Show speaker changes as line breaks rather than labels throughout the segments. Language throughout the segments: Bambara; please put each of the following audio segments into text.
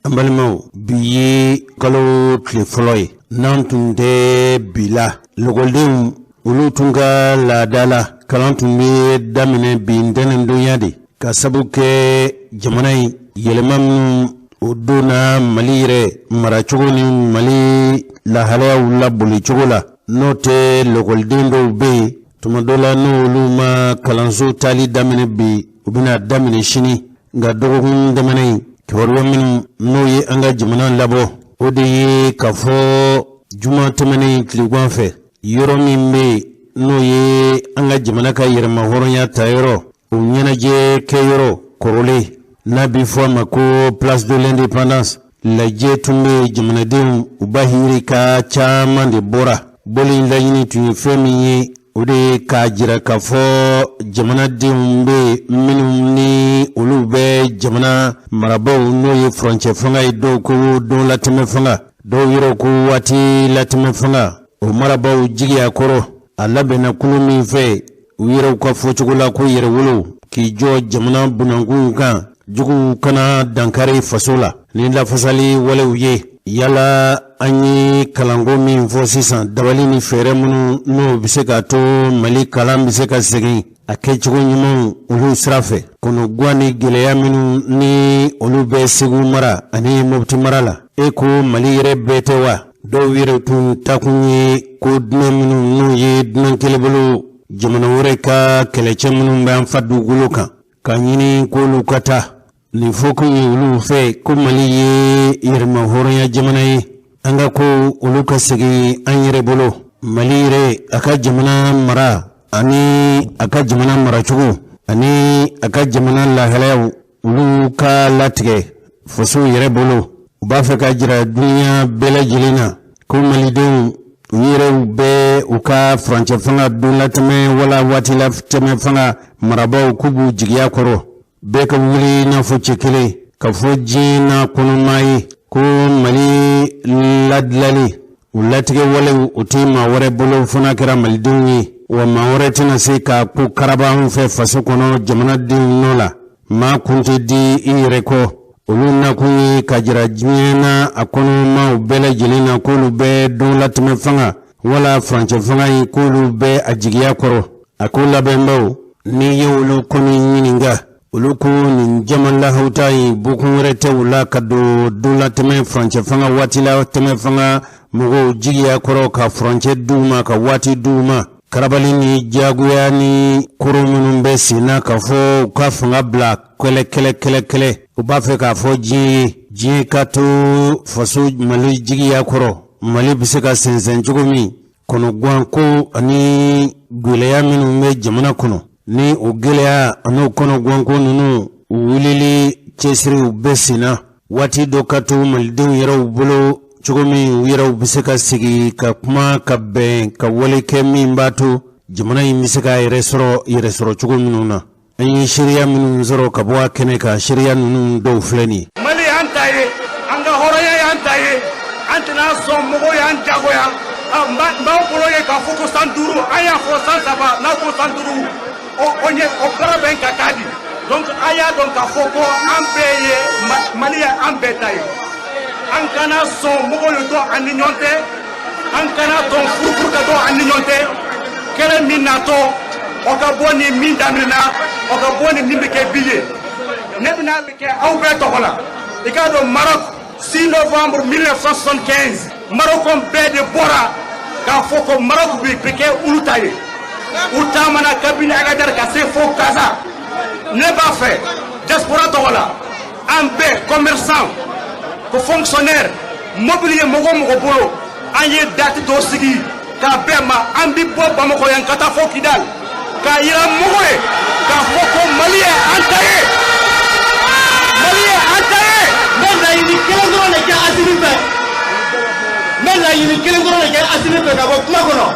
Ambalimo biye kalo tlefoloy nantunde bila logoldem ulutunga la dala kalantumbe damine bindenen dunyade kasabuke jamanai yelemam uduna malire marachugoni mali la halaya wula boli chugola note logoldendo be tumadola no luma kalanzo tali damine bi ubina damine shini nga dogun damine kiwarwa min noye anga jamana labo ode kafo juma temene kligwanfe yoro mimbe noye anga jamana ka yerma horonya tayoro unyana je ke yoro korole na bifo mako place de l'indépendance la je tumbe jamana dem ubahiri ka chama de bora boli ndayini tu femi ode ka jira kafo jamana dembe minum ni ulube jamana marabo noye frontier fanga do ko do latime fanga do yiro ko wati latime fanga o marabo jigi akoro alabe na kulumi fe yiro ko fochugula ko yere wulu ki jo jamana bunangu kan jugu kana dankari fasola ni la fasali wala uye yala anyi kalango min fo sisan dabali ni fere munu no biseka to mali kalam biseka segi akechugo nyimo ulu srafe kono gwani geleya minu ni ulu be segu mara ani mobti marala eko mali rebete wa do wire tun takunyi ko dne minu no ye dnan kelebulu jamana wure ka keleche minu mbe amfadu guluka kanyini ko lukata ni foko ulu fe ko mali ye yerma horonya jamana ye anga ko ulu ka segi anyere bolo mali re aka jamana mara ani aka jamana mara chugo ani aka jamana la halaw ulu ka latge fosu yere bolo uba fe ka jira dunya bela jilina ko mali de yere ube uka franche fanga dunya teme wala wati la teme fanga maraba kubu jigiya koro beka wuli na fo chekele ka fo jina kono mai ko mali ladlali ulatige wale utima wore bolo funa kira maldungi wa mawore tina se ka ku karaba hunfe faso kono jamana din nola ma kunte di ireko uluna kuyi kajira jina akono ma ubele jilina kulu be dola time fanga wala franche fanga yi kulu be ajigiya koro akula bembao ni yewulu koni nyininga uluku ni jaman la hautayi bukun rete wula kado dola time franche fanga wati la time fanga mugo jigiya koro ka franche duma ka wati duma karabali ni jaguya ni kurumunu mbesi na ka fo ka fanga bla kele ubafe ka fo ji kato faso mali jigiya koro mali bisika sensen chugumi kono gwanko ani guleya minu me jamana kono ni ugelea anu kono gwanko nunu ulili chesiri ubesina wati dokato malidin yara ubulo chugumi yara ubisika sigi ka kuma ka ben ka wale kemi mbatu jamana yimisika yeresoro chugumi nuna anyi shiriya minu nzoro kabwa kene ka shiriya nunu do fleni
mali antaye anga horoya antaye antina so mogo ya anjagoya mba poloye ka foko sanduru aya fo sansaba na ko sanduru onye okara ben kakadi donc aya donc ka foko ambeye malia ambetaye ankana so mogo yo do aninyonte ankana ton furu ka do aninyonte kere minato okaboni mindamina okaboni nimbeke biye nebina ke awbe tokola ikado Maroc 6 novembre 1975 Maroc be de bora ka foko Maroc bi beke ulutaye utamana kabine agadar ka se fo kaza ne ba fait diaspora tokola ambe commerçant ko fonctionnaire mobilier mogo bolo anye date do sigi ka bema ambi bo bamako yankata fo kidal ka yira mogoye ka foko malie antaye menda yini kelengoro le ka asinipe menda yini kelengoro le ka asinipe ka ko kuma kono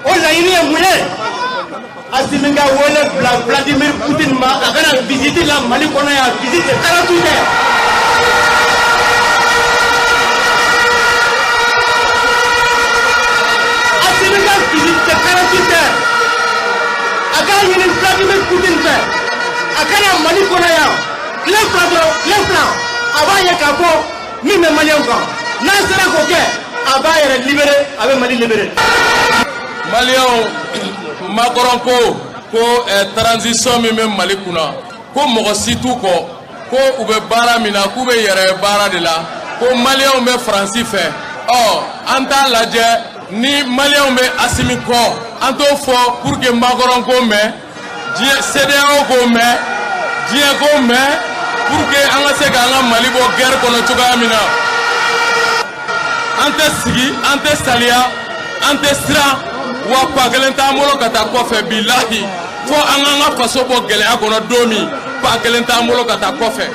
o la yini muye asiminga wole Vladimir Putin ma akana visiter la Mali kono ya visiter 48 heures asiminga visiter 48 heures akana yini Vladimir Putin fait akana Mali kono ya les plans aba ye ka fɔ min bɛ maliyɛnw kan n'a sera k'o kɛ a b'a yɛrɛ libéré a bɛ Mali libéré.
Maliyɛnw makɔrɔn ko transition min bɛ Mali kunna ko mɔgɔ si t'u kɔ ko u bɛ baara min na k'u bɛ yɛrɛ baara de la ko maliyɛnw bɛ Faransi fɛ an t'a lajɛ ni maliyɛnw bɛ Asimi kɔ an t'o fɔ pour que makɔrɔn ko mɛn CEDEAO ko mɛn diɲɛ ko mɛn pour que an ka se k'an ka Mali bɔ guerre kɔnɔ cogoya min na an tɛ sigi an tɛ saliya an tɛ siran wa pa kelen t'an bolo ka taa kɔfɛ bilahi fo an k'an ka faso bɔ gɛlɛya kɔnɔ don min pa kelen t'an bolo ka taa kɔfɛ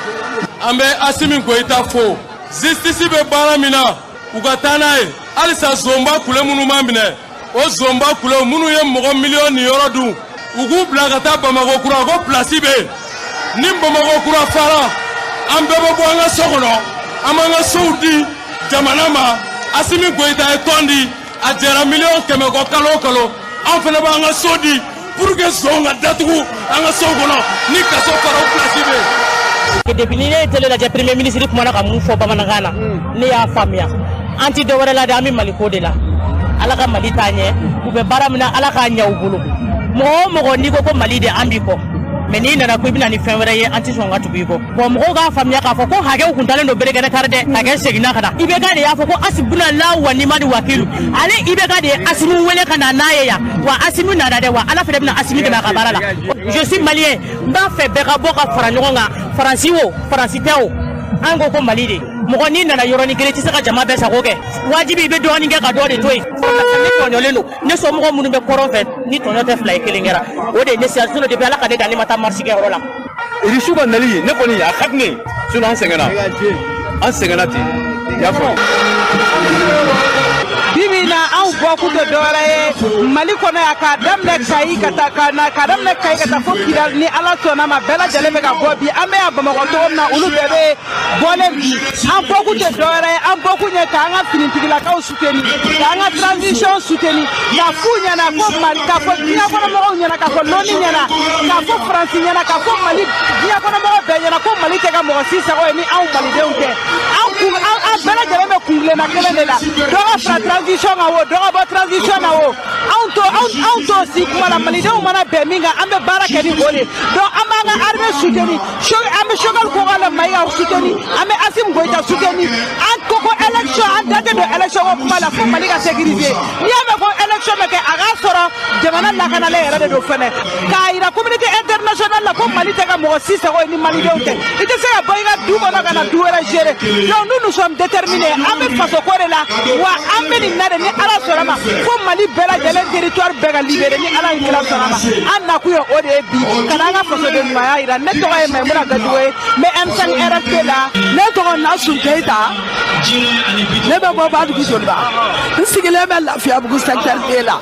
an bɛ Asimi Goyita fo justice bɛ baara min na u ka taa n'a ye halisa zonba kule minnu ma minɛ o zonba kule minnu ye mɔgɔ miliyɔn ni yɔrɔ dun u k'u bila ka taa Bamakɔ kura ko place bɛ yen ni Bamakɔ kura fara an bɛɛ bɛ bɔ an ka so kɔnɔ an b'an ka sow di jamana ma Asimi Goyita ye tɔn di a jɛra miliyɔn 100 kɔ kalo o kalo an fana b'an ka so di pour que zon ka datugu an ka sow kɔnɔ ni kaso fara o place bɛ yen.
Depuis ni ne ye télé lajɛ premier ministre kumana ka mun fɔ bamanankan na ne y'a faamuya an ti dɔwɛrɛ la de an bɛ Mali ko de la Ala ka Mali taa ɲɛ u bɛ baara min na Ala k'a ɲɛ u bolo mɔgɔ o mɔgɔ n'i ko Mali de an b'i kɔ mais n'i nana ko i bɛna ni fɛn wɛrɛ ye an ti sɔn ka tugu i kɔ bon mɔgɔw k'a faamuya k'a fɔ ko hakɛw kun talen don berekɛnɛ kari dɛ hakɛ seginna ka na IBK de y'a fɔ ko asibunalahi wa nimani wakilu ale IBK de ye Asimi wele ka na n'a ye yan wa Asimi nana dɛ wa Ala fɛnɛ bɛna Asimi dɛmɛ a ka baara la je suis malien n b'a fɛ bɛɛ ka bɔ ka fara ɲɔgɔn kan Faransi o Faransi tɛ o an ko Mali de mɔgɔ n'i nana yɔrɔnin kelen tɛ se ka jama bɛɛ sago kɛ wajibi i bɛ dɔɔnin kɛ ka dɔ de to yen ne tɔɲɔlen don ne somɔgɔ minnu bɛ kɔrɔn fɛ ni tɔɲɔ tɛ fila ye kelen kɛra o de ye ne siya depuis Ala ka ne dan ne ma taa marche kɛ yɔrɔ la
Irisu ka nali ye ne kɔni a ka di ne ye sinon an sɛgɛnna ten i y'a faamu.
Bibi na anw bɔkun tɛ dɔwɛrɛ ye Mali kɔnɔ yan k'a daminɛ Kayi ka taa fo Kidal ni Ala sɔnna ma bɛɛ lajɛlen bɛ ka bɔ bi an bɛ yan Bamakɔ cogo min na olu bɛɛ bɛ bɔlen bi an bɔkun tɛ dɔwɛrɛ ye an bɔkun ye k'an ka finitigilakaw soutenir k'an ka transition soutenir k'a f'u ɲɛna ko Mali k'a fɔ diɲɛ kɔnɔ mɔgɔw ɲɛna k'a fɔ loni ɲɛna k'a fɔ Faransi ɲɛna k'a fɔ Mali diɲɛ kɔnɔ mɔgɔw bɛɛ ɲɛna ko Mali tɛ ka mɔgɔ si sago ye ni anw malidenw tɛ an bɛɛ lajɛlen bɛ kungilenna kelen de la dɔ ka fara transition kan o dɔ ka bɔ transition na o anw t'o si kuma la malidenw mana bɛn min kan an bɛ baara kɛ ni o de donc an b'an ka armée soutenir an bɛ Choguel Kogala Mayiga soutenir an bɛ Asimi Goyita soutenir an ko élection an da tɛ don élection ko kuma la fo Mali ka sécuriser n'i y'a mɛn ko élection bɛ kɛ a k'a sɔrɔ jamana lakanalen yɛrɛ de don fɛnɛ k'a yira communauté internationale la ko Mali tɛ ka mɔgɔ si sago ye ni malidenw tɛ i tɛ se ka bɔ i ka du kɔnɔ ka na du wɛrɛ gérer donc nous sommes déterminés an bɛ faso ko de la wa an bɛ nin na de ni Ala sɔnna ma fo Mali bɛɛ lajɛlen territoire bɛɛ ka libérer ni Ala kira sɔnna ma an nakun ye o de ye bi ka n'an ka fasoden ɲumanya yira ne tɔgɔ ye Maimuna Gadugo ye n bɛ M5 RFP la ne tɔgɔ Nasun Keyita ne bɛ bɔ Badugu Joliba n sigilen bɛ Lafiyabugu secteur 2 la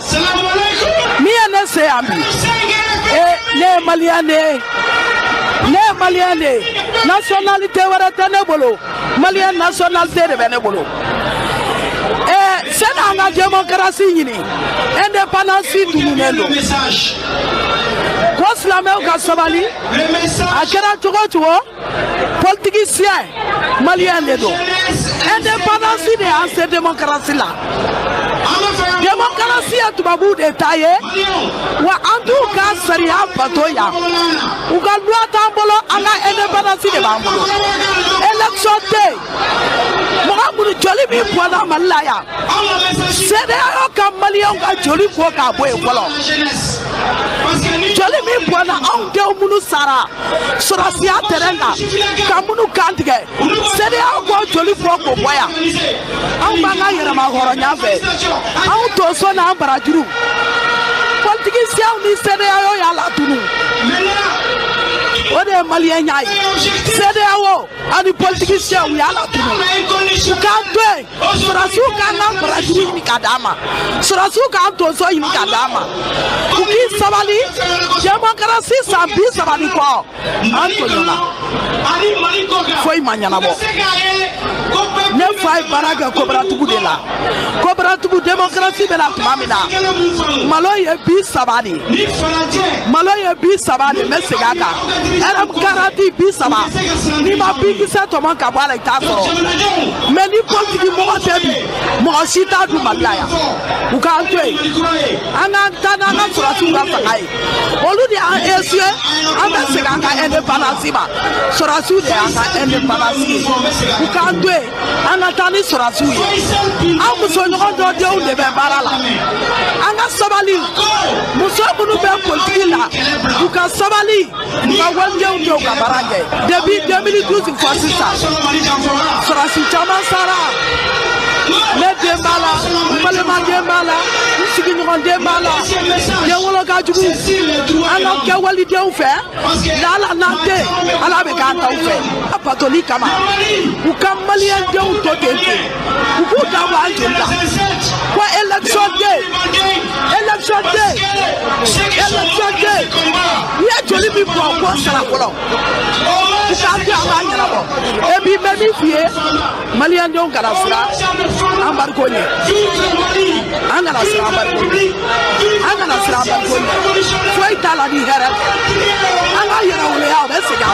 min ye ne se yan bi ne ye maliyɛn de ye ne ye maliyɛn de ye nationalité wɛrɛ tɛ ne bolo maliyɛn nationalité de bɛ ne bolo sani an ka démocratie ɲini indépendance dununen don ko silamɛw ka sabali a kɛra cogo o cogo politicien maliyɛn de don indépendance de y'an se démocratie la démocratie ye tubabuw de ta ye wa an t'u ka sariya bato yan u ka loi t'an bolo an ka indépendance de b'an bolo élection tɛ mɔgɔ minnu joli min bɔnna Mali la yan CEDEAO ka maliyɛnw ka joli bɔ k'a bɔ yen fɔlɔ joli min bɔnna anw denw minnu sara sɔrɔsiya terrain kan ka minnu kan tigɛ CEDEAO k'o joli bɔ k'o bɔ yan anw b'an ka yɛrɛma hɔrɔnya fɛ anw tonso n'an barajuru politiciens ni CEDEAO y'a latunu o de ye maliyɛnya ye CEDEAO ani politiciens u y'a latunu u k'an to yen sɔrɔsiw k'an ka barajuru ɲini ka d'an ma sɔrɔsiw k'an tonso ɲini ka d'an ma u k'i sabali démocratie san 30 kɔ an tɔɲɔna foyi ma ɲɛnabɔ ne fa ye baara kɛ Kobaratugu de la Kobaratugu démocratie bɛ na tuma min na malo ye 30 de malo ye 30 de n bɛ segin a kan RM40 30 ni ma bikisɛ tɔmɔ ka bɔ a la i t'a sɔrɔ mais ni politiki mɔgɔ tɛ bi mɔgɔ si t'a du Mali la yan u k'an to yen an k'an ta n'an ka sɔrɔsiw ka fanga ye olu de y'an essuyer an bɛ segin an ka indépendance ma sɔrɔsiw de y'an ka indépendance ye u k'an to yen an ka taa ni sɔrɔsiw ye an musoɲɔgɔn dɔ denw de bɛ baara la an ka sabali muso minnu bɛ politiki la u ka sabali u ka walidenw denw ka baara kɛ depuis 2012 fɔ sisan sɔrɔsi caman sara ne den b'a la n balima den b'a la n sigiɲɔgɔn den b'a la den wolo ka jugu an ka kɛ walidenw fɛ n'ala n'an tɛ ala bɛ k'an taw fɛ a patoli kama u ka maliyɛn denw to ten ten u k'u dabɔ an joli la ko élection day u ye joli min bɔ ko sara fɔlɔ u k'an to an k'a ɲɛnabɔ et puis n bɛ min f'i ye maliyɛn denw kana siran an bariko ɲɛ an kana siran an bariko ɲɛ foyi t'a la ni hɛrɛ an ka yɛrɛwoloya o bɛ segin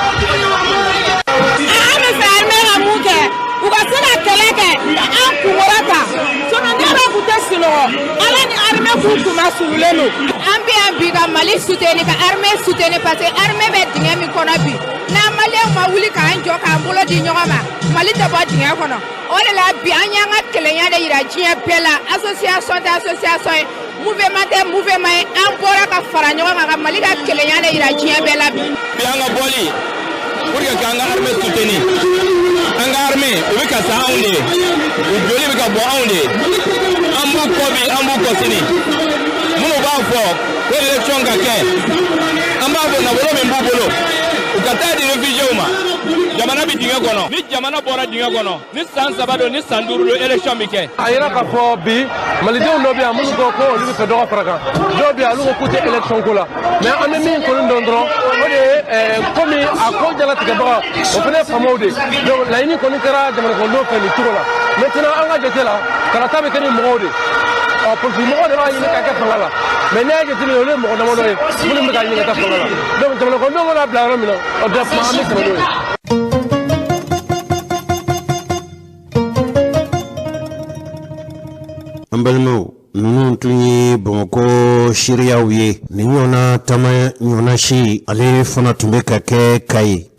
an
bɛ fɛ armée ka mun kɛ u ka se ka kɛlɛ kɛ an kunkolo ta sinon ne yɛrɛ tun tɛ sunɔgɔ ala ni armée k'u kunna surulen don an bɛ yan bi ka Mali soutenir ka armée soutenir parce que armée bɛ dingɛ min kɔnɔ bi n'an maliyɛnw ma wuli k'an jɔ k'an bolo di ɲɔgɔn ma Mali tɛ bɔ dingɛ kɔnɔ o de la bi an y'an ka kelenya de yira diɲɛ bɛɛ la association tɛ association ye mouvement tɛ mouvement ye an bɔra ka fara ɲɔgɔn kan ka Mali ka kelenya de yira diɲɛ bɛɛ la bi
an ka bɔli pour que k'an ka armée soutenir an ka armée o bɛ ka sa anw de o joli bɛ ka bɔ anw de an b'u kɔ bi an b'u kɔ sini minnu b'a fɔ ko élection ka kɛ an b'a fɔ nafolo min b'u bolo u ka taa di réfugiés ma jamana bi dingɛ kɔnɔ ni jamana bɔra dingɛ kɔnɔ ni san 3 don ni san 5 don élection bi kɛ
a yira k'a fɔ bi malidenw dɔ bɛ yan minnu ko olu bɛ fɛ dɔgɔ fara kan dɔw bɛ yan olu ko k'u tɛ élection ko la mais an bɛ min kɔni dɔn dɔrɔn o de ye komi a ko jalatigɛbaga o fana ye faamaw de donc laɲini kɔni kɛra jamana kɔnɔdenw fɛ nin cogo la maintenant an ka jate la karata bɛ kɛ ni mɔgɔw de politique mɔgɔw de b'a ɲini ka kɛ fanga la mais n'i y'a jateminɛ olu ye mɔgɔ damadɔ ye minnu bɛ k'a ɲini ka taa fanga la donc jamana kɔnɔdenw mana bila yɔrɔ min na o de kuma an bɛ tɛmɛ n'o ye.
an balimaw ninnu tun ye Bamakɔ seereyaw ye ni ɲɔgɔnna taama ɲɔgɔnna si ale fana tun bɛ ka kɛ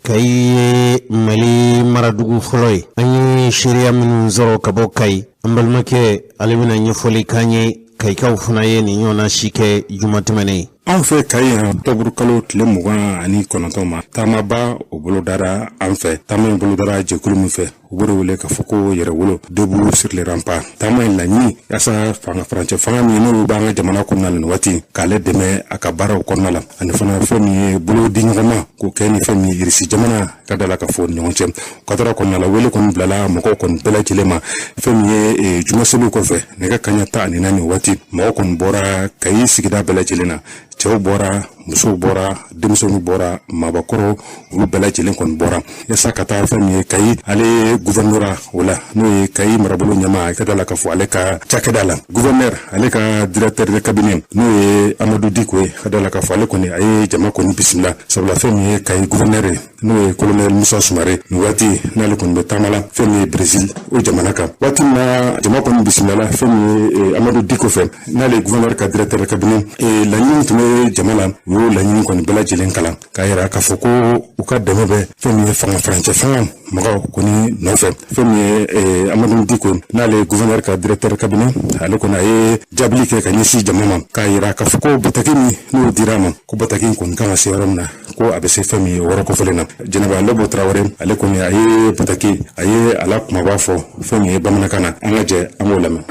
Kayi ye Mali maradugu fɔlɔ ye an ye seereya minnu sɔrɔ ka bɔ Kayi an balimakɛ ale bɛna ɲɛfɔli k'an ye Kayikaw fana ye nin ɲɔgɔnna si kɛ juma tɛmɛnen ye.
An fɛ Kayi yan octobre kalo tile 29 ma taamaba o bolo dara an fɛ taama in bolo dara jɛkulu min fɛ u b'o de wele k'a fɔ ko yɛrɛwolo debout sur les remparts taama in laɲini yaasa farancɛ fanga min n'olu b'an ka jamana kɔnɔna la nin waati k'ale dɛmɛ a ka baaraw kɔnɔna la ani fana fɛn min ye bolo di ɲɔgɔn ma k'o kɛ ni fɛn min ye irisi jamana ka da la ka fɔ ni ɲɔgɔn cɛ kadara kɔnɔna la wele kɔni bilala mɔgɔw kɔni bɛɛ lajɛlen ma fɛn min ye jumaseliw kɔfɛ nɛgɛ kaɲɛ 14 ni waati mɔgɔw kɔni bɔra Kayi sigida bɛɛ lajɛlen na cɛw bɔra musow bɔra denmisɛnninw bɔra maabakɔrɔw olu bɛɛ lajɛlen kɔni bɔra yaasa ka taa fɛn min ye Kayi ale ye gouverneur o la n'o ye Kayi marabolo ɲɛmaa a ka da la ka fɔ ale ka cakɛda la gouverneur ale ka directeur de cabinet n'o ye Amadu Diko ye ka da la ka fɔ ale kɔni a ye jama kɔni bisimila sabula fɛn min ye Kayi gouverneur ye n'o ye colonel Musa Sumare nin waati n'ale kɔni bɛ taama la fɛn min ye Brésil o jamana kan waati min na jama kɔni bisimila fɛn min ye Amadu Diko fɛ n'ale ye gouverneur ka directeur de cabinet laɲini tun bɛ jama la u y'o laɲini kɔni bɛɛ lajɛlen kalan k'a yira k'a fɔ ko u ka dɛmɛ bɛ fɛn min ye fanga farancɛ fanga mɔgɔw kɔni nɔfɛ fɛn min ye Amadu Diko n'ale ye gouverneur ka directeur cabinet ale kɔni a ye jaabili kɛ ka ɲɛsin jama ma k'a yira k'a fɔ ko bataki min n'o dira a ma ko bataki in kɔni kan ka se yɔrɔ min na ko a bɛ se fɛn min ye wɔrɔ kɔfɛlen na Jɛnɛba Lebo Tarawele ale kɔni a ye bataki a ye ala kumaba fɔ fɛn min ye bamanankan na an ka jɛ an b'o lamɛn.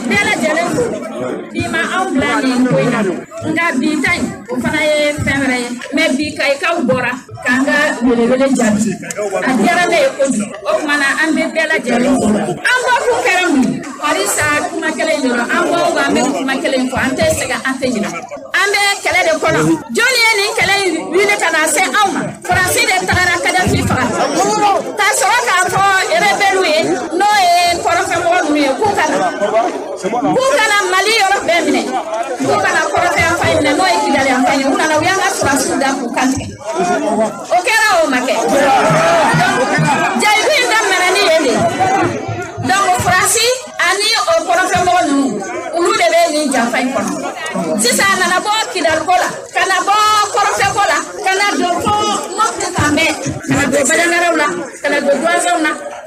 bɛɛ lajɛlen fo bi ma anw bila nin ko in na nka bi ta in o fana ye fɛn wɛrɛ ye mais bi Kayikaw bɔra k'an ka welewele jaabi a diyara ne ye kojugu o tuma na an bɛ bɛɛ lajɛlen fo an bɔ kun kɛra mun halisa kuma kelen dɔrɔn an bɔ wa an bɛ kuma kelen fɔ an tɛ sɛgɛn an tɛ ɲinɛ an bɛ kɛlɛ de kɔnɔ joli ye nin kɛlɛ in wuli ka na se anw ma Faransi de tagara Kadafi faga k'a sɔrɔ k'a fɔ rebelle ye n'o ye kɔrɔfɛmɔgɔ ninnu ye k'u kana Mali yɔrɔ bɛɛ minɛ k'u kana kɔrɔfɛ yan fan minɛ n'o ye Kidali yan fan ye u nana u y'an ka sɔrɔsiw da k'u kantigɛ o kɛra o ma kɛ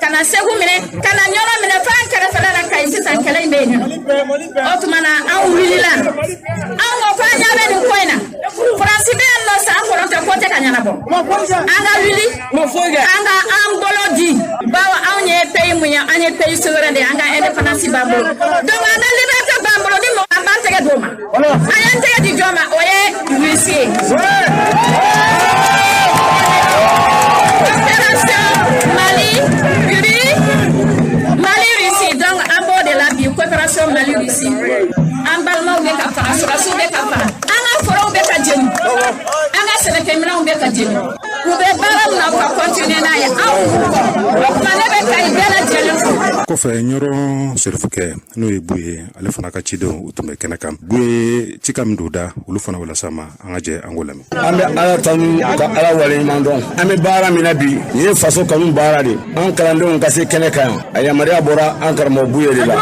kana segu mine kana nyoro mine fan kala fala la kai sisan kala imbe ni otumana an wilila an mo fa nya be ni koina francide no sa ko ronte ko te kanya na bo anga wili anga an bolodi bawa an ye pay munya an ye pay souverain anga independence bambo donc anga liberté bambo ni mo amba tege doma ayan tege di joma oye huissier Mali-Russie, donc à bord de la coopération Mali-Russie. En balma ou beka fara, sur la sous beka fara. Anga fora ou beka djeni. Anga sénékemina ou beka djeni. Ou be baram na kwa continuer na ya. Au mane beka ibela djeni.
Kofe nyoro serfuke no ebuye ale fana ka cido utume kenakam. Buye cikam duda ulu fana wala sama angaje angolami.
Ambe ala tanu ka ala wale mandon. Ambe bara minabi ye faso kanu bara de. An kalando ngase kenakam. Ayamari abora an karmo buye de la.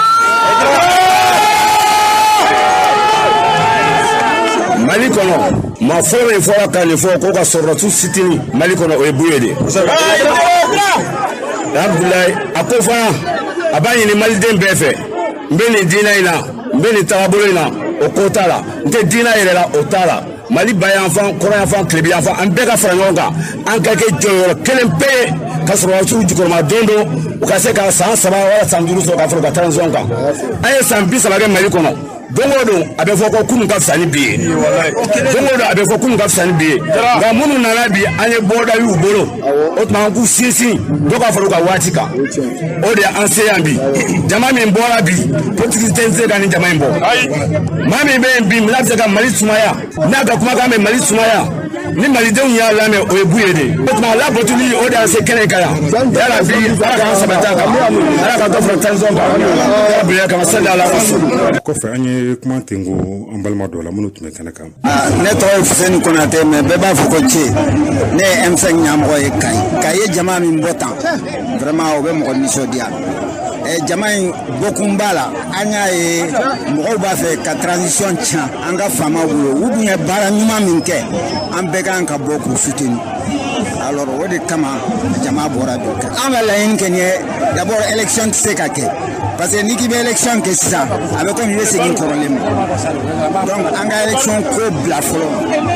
Mali kono ma foro e fora kan fo ko ka soratu sitini Mali kono o ebuye de. Abdoulaye akofa abanye ni Mali den befe mbeni dina ina mbeni tabolo ina okotala nte dina yerela otala Mali bayan enfant koran enfant klebi enfant an beka frangonga an ka ke joyo kelen pe ka soratu jikoma dondo o ka se ka san saba wala san duru so ka foro ka tranzonga ay san bi saba ke Mali kono dongodo abe foko kunu ka fsani biye dongodo abe foko kunu ka fsani biye ga munu nana bi anye boda yu bolo otma ku sisi doka foro ka watika o de anseyambi jama min bora bi politiki tense ga ni jama mbo mami be bi mlabse ga Mali sumaya na ga kuma ga me Mali sumaya ni Mali de nya la me o ebuye de otma la botuli o de anse kene kaya yala bi ala ka sabata ka ala ka do fro tanzon ka ya bi ka masala la
ko fe anye kuma tengo ambalma dola munu tume kanaka
ne to fuseni konate me be ba fuko che ne M5 nyambo e kai jama mi mbota vraiment o be mo ni sodia jama bokumbala anya e mo ba fe ka transition cha anga fama wulo wubunye bara nyuma minke ambeka anka boku sutini alors wodi kama jama bora do anga la yenkenye d'abord élection tsekake parce que niki be élection ke ça avec comme il c'est une problème donc anga élection ko bla folo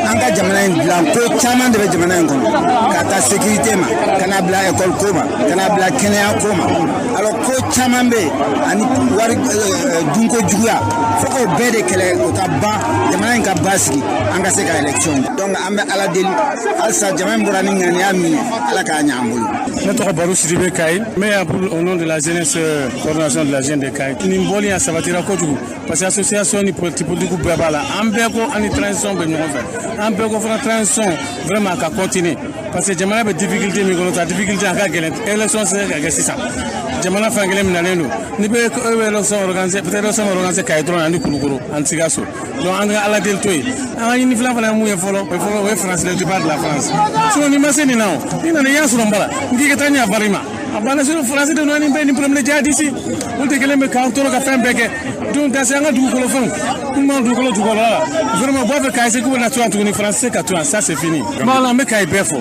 anga jamana bla ko chama de jamana ngono kata sécurité ma kana bla école koma kana bla kenya koma alors ko chama be ani war dunko juya foko bede kele o ka ba jamana ka baski anga se ka élection donc ambe ala deli alsa jamana burani ngani ami ala ka nyambulu
notre Barou Sidibé Kay mais au nom de la jeunesse coordination de la jeune de Kay nimboli ya sabatira ko jugu parce que association ni politique bala ambeko ani transition be nyoko fait ambeko fa transition vraiment ka continuer parce que jamana be difficulté mi ko ta difficulté aka gelen élection c'est ka gesa jamana fangele minalendo ni be élection organisé peut-être élection organisé Kay tron ani kulukuru antigaso donc anga ala del toy ani ni fla fala mu ye folo we France le départ de la France so ni maseni nao ina ne yasu mbala ngike tanya barima abana sur France de noni be ni problème jadi ici on te gele me ka toro ka fembeke donc dans anga du ko lo fon comment du ko lo la vraiment boire Kay c'est que na tu en ni français ka tu ça c'est fini mala me Kay befo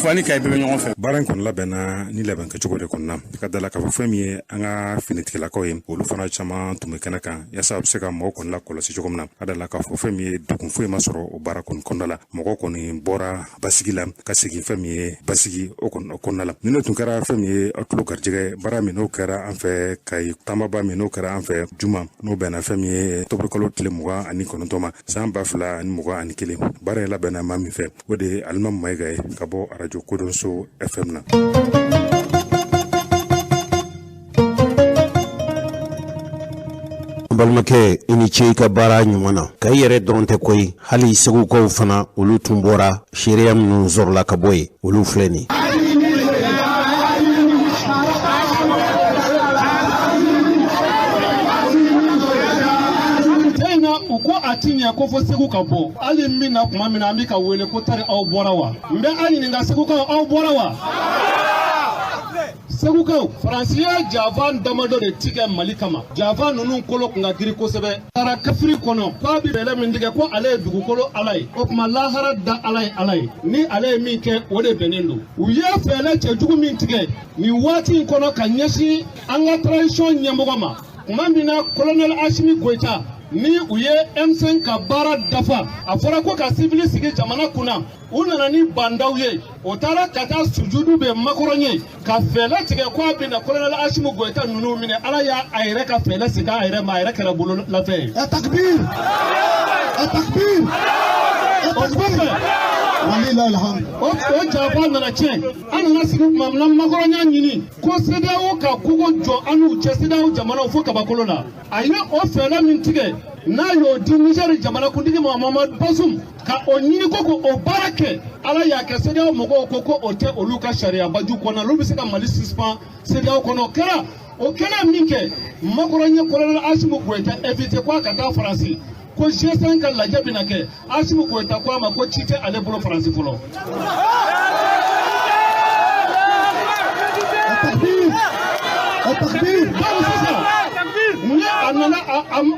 ani Kay be nyon fe
baran kon la bena ni la ben ka choko de kon nam ka dala ka fami anga finiti la ko yim olu fana chama tume kanaka ya sa se ka mo kon la ko la si choko nam adala ka fami du kun fo masoro o barakon kondala mo ko ni bora basigila ka sigi fami basigi o kon la ni no tun kara fami atlo karjige bara mi no kara an fe Kay tamaba mi no kara an fe juma no bena fami tobrokolo tile muga ani konontoma samba fla ani muga ani kile bara la bena mami fe wode almam may gay ka bo radio Kodonso FM na
balmake ini ce ka bara nyumana ka yere dronte koy hali segu ko fana ulu tumbora shiriyam nu zorla ka boy ulu fleni
uko atinya ko fo segu ka bo ali mina kuma mina amika wele ko tare aw borawa mbe ani nga segu ka aw borawa segukaw faransiya javan damado de tigɛ Mali kama javan ninnu kolo kun ka giri kosɛbɛ taara kafiri kɔnɔ k'a bi bɛlɛ min tigɛ ko ale ye dugukolo ala ye o tuma lahara da ala ye ni ale ye min kɛ o de bɛnnen don u ye fɛɛrɛ cɛjugu min tigɛ nin waati in kɔnɔ ka ɲɛsin an ka transition ɲɛmɔgɔ ma tuma min na colonel Asimi Goita ni u ye M5 ka baara dafa a fɔra ko ka civil sigi jamana kunna u nana ni bandaw ye o taara ka taa sujudu bɛ makɔrɔn ye ka fɛɛrɛ tigɛ ko a bɛna colonel Asimi Goita ninnu minɛ ala y'a a yɛrɛ ka fɛɛrɛ sigi a yɛrɛ ma a yɛrɛ kɛra bolo lafɛn ye. Takbir o jafa nana tiɲɛ an nana sigi tuma min na makɔrɔnya ɲini ko CEDEAO ka kogo jɔ an n'u cɛ CEDEAO jamanaw fo kabakolo la a ye o fɛɛrɛ min tigɛ n'a y'o di Niger jamanakuntigi Mahamadu Bazoum ka o ɲini ko o baara kɛ ala y'a kɛ CEDEAO mɔgɔw ko o tɛ olu ka sariyabaju kɔnɔ olu bɛ se ka Mali suspend CEDEAO kɔnɔ kɛra o kɛra min kɛ makɔrɔnya colonel Asimi Goita invité ko a ka taa Faransi ko G5 ka lajɛ bɛna kɛ Asimi Goita ko a ma ko ci tɛ ale bolo Faransi fɔlɔ. Mun ye a nana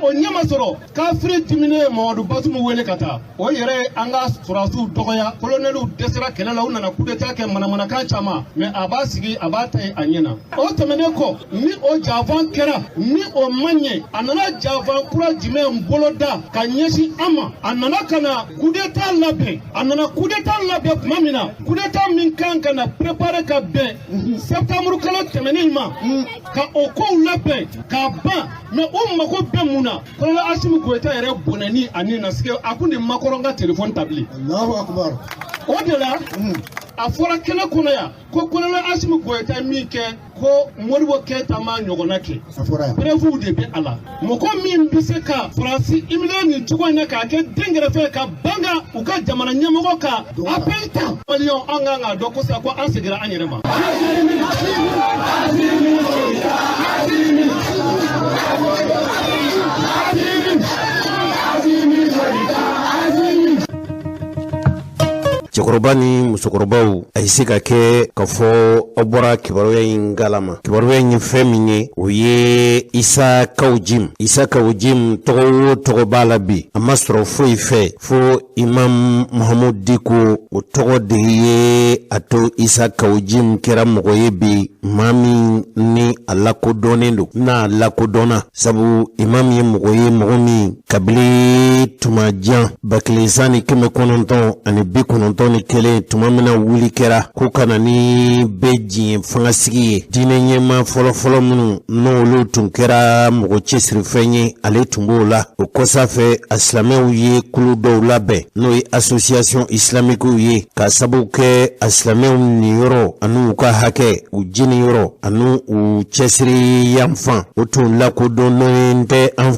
o ɲɛma sɔrɔ kafiri dimine Mahamadu Bazoum wele ka taa o yɛrɛ an ka sɔrɔdasiw dɔgɔya kolonɛliw dɛsɛra kɛlɛ la u nana coup d'état kɛ manamanakan caman mais a b'a sigi a b'a ta ye a ɲɛna o tɛmɛnen kɔ ni o janfan kɛra ni o man ɲɛ a nana janfan kura jumɛn bolo da ka ɲɛsin an ma a nana ka na coup d'état labɛn tuma min na coup d'état min kan ka na préparer ka bɛn septembre kalo tɛmɛnen ma ka o kow labɛn k'a ban mais o mako bɛ mun na colonel Asimi Goita yɛrɛ bonɛni ani nasike a kun ni makɔrɔn ka téléphone tabili Allahu akbar o de la a fɔra kɛnɛ kɔnɔ yan ko colonel Asimi Goita min kɛ ko Modibo Keita ma ɲɔgɔnna kɛ preuve de bɛ a la mɔgɔ min bɛ se ka Faransi imile nin cogo in na k'a kɛ den kɛrɛfɛ ka banga u ka jamana ɲɛmɔgɔ ka appel ta maliyɛnw an kan k'a dɔn kosɛbɛ ko an seginna an yɛrɛ ma.
Cɛkɔrɔba ni musokɔrɔbaw a ye se ka kɛ ka fɔ aw bɔra kibaruya in galama kibaruya in ye fɛn min ye o ye Isa Kawjim tɔgɔ o tɔgɔ b'a la bi a ma sɔrɔ foyi fɛ fo Imam Mahamud Diko o tɔgɔ de ye a to Isa Kawjim kɛra mɔgɔ ye bi maa min ni a lakodɔnnen don n'a lakodɔnna sabu Imam ye mɔgɔ min kabili tuma jan 1990 ni kelen tuma min na wuli kɛra ko kana ni bɛ diɲɛ fangasigi ye diinɛ ɲɛma fɔlɔfɔlɔ minnu n'olu tun kɛra mɔgɔ cɛsirifɛn ye ale tun b'o la o kɔsafɛ a silamɛw ye kulu dɔw labɛn n'o ye association islamique ye ka sababu kɛ a silamɛw niyɔrɔ ani u ka hakɛ u jiniyɔrɔ ani u cɛsiri yanfan o tun lakodɔnnen tɛ an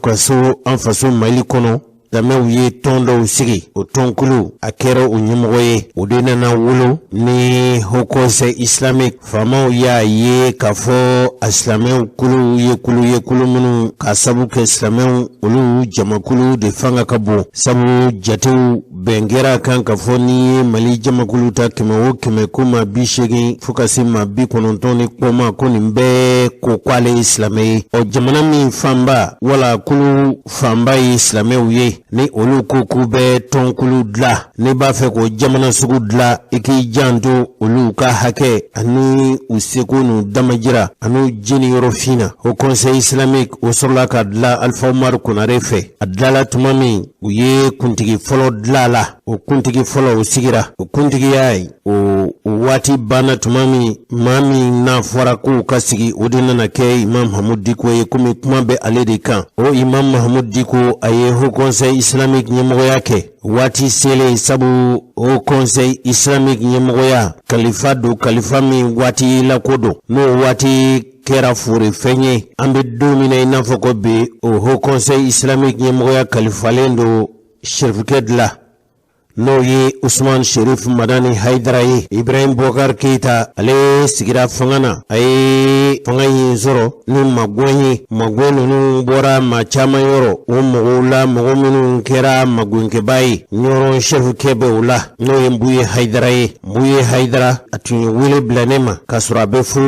faso Mali kɔnɔ lamɛnw ye tɔn dɔw sigi o tɔnkulu a kɛra o ɲɛmɔgɔ ye o de nana wolo ni Haut Conseil islamique faamaw y'a ye k'a fɔ a silamɛw kulu ye kulu minnu ka sabu kɛ silamɛw olu jamakulu de fanga ka bon sabu jatew bɛnkɛra kan ka fɔ ni ye Mali jamakulu ta 100 o 100 ko ma 80 fo ka se ma 90 ni kɔma ko nin bɛɛ ko k'ale ye silamɛ ye o jamana min fanba wala kulu fanba ye silamɛw ye ni olu ko k'u bɛ tɔnkulu dilan ne b'a fɛ ko jamana sugu dilan i k'i janto olu ka hakɛ ani u seko n'u damajira ani jeni yɔrɔ fina o conseil islamique o sɔrɔla ka dilan Alpha Umaru Konare fɛ a dilala tuma min u ye kuntigi fɔlɔ dilan la o kuntigi fɔlɔ o sigira o kuntigiya ye o waati banna tuma min maa min n'a fɔra k'u ka sigi o de nana kɛ Imam Mahamud Diko ye komi kuma bɛ ale de kan o Imam Mahamud Diko a ye Haut Conseil islamique ɲɛmɔgɔya kɛ waati selen sabu o conseil islamique ɲɛmɔgɔya kalifa do kalifa min waati lakodon n'o waati kɛra fure fɛn ye an bɛ don min na i n'a fɔ ko bi o Haut Conseil islamique ɲɛmɔgɔya kalifalen do sherifukɛ dilan n'o ye Usman Sherif Madani Haidara ye Ibrahim Bokar Keita ale sigira fanga na a ye ye fanga yin sɔrɔ ni magɔn ye magɔn ninnu bɔra maa caman yɔrɔ o mɔgɔw la mɔgɔ minnu kɛra magɔnkɛba ye ɲɔrɔn chef kɛ bɛ o la n'o ye Mbuye Haidara ye. Mbuye Haidara a tun ye wele bila ne ma k'a sɔrɔ a bɛ fo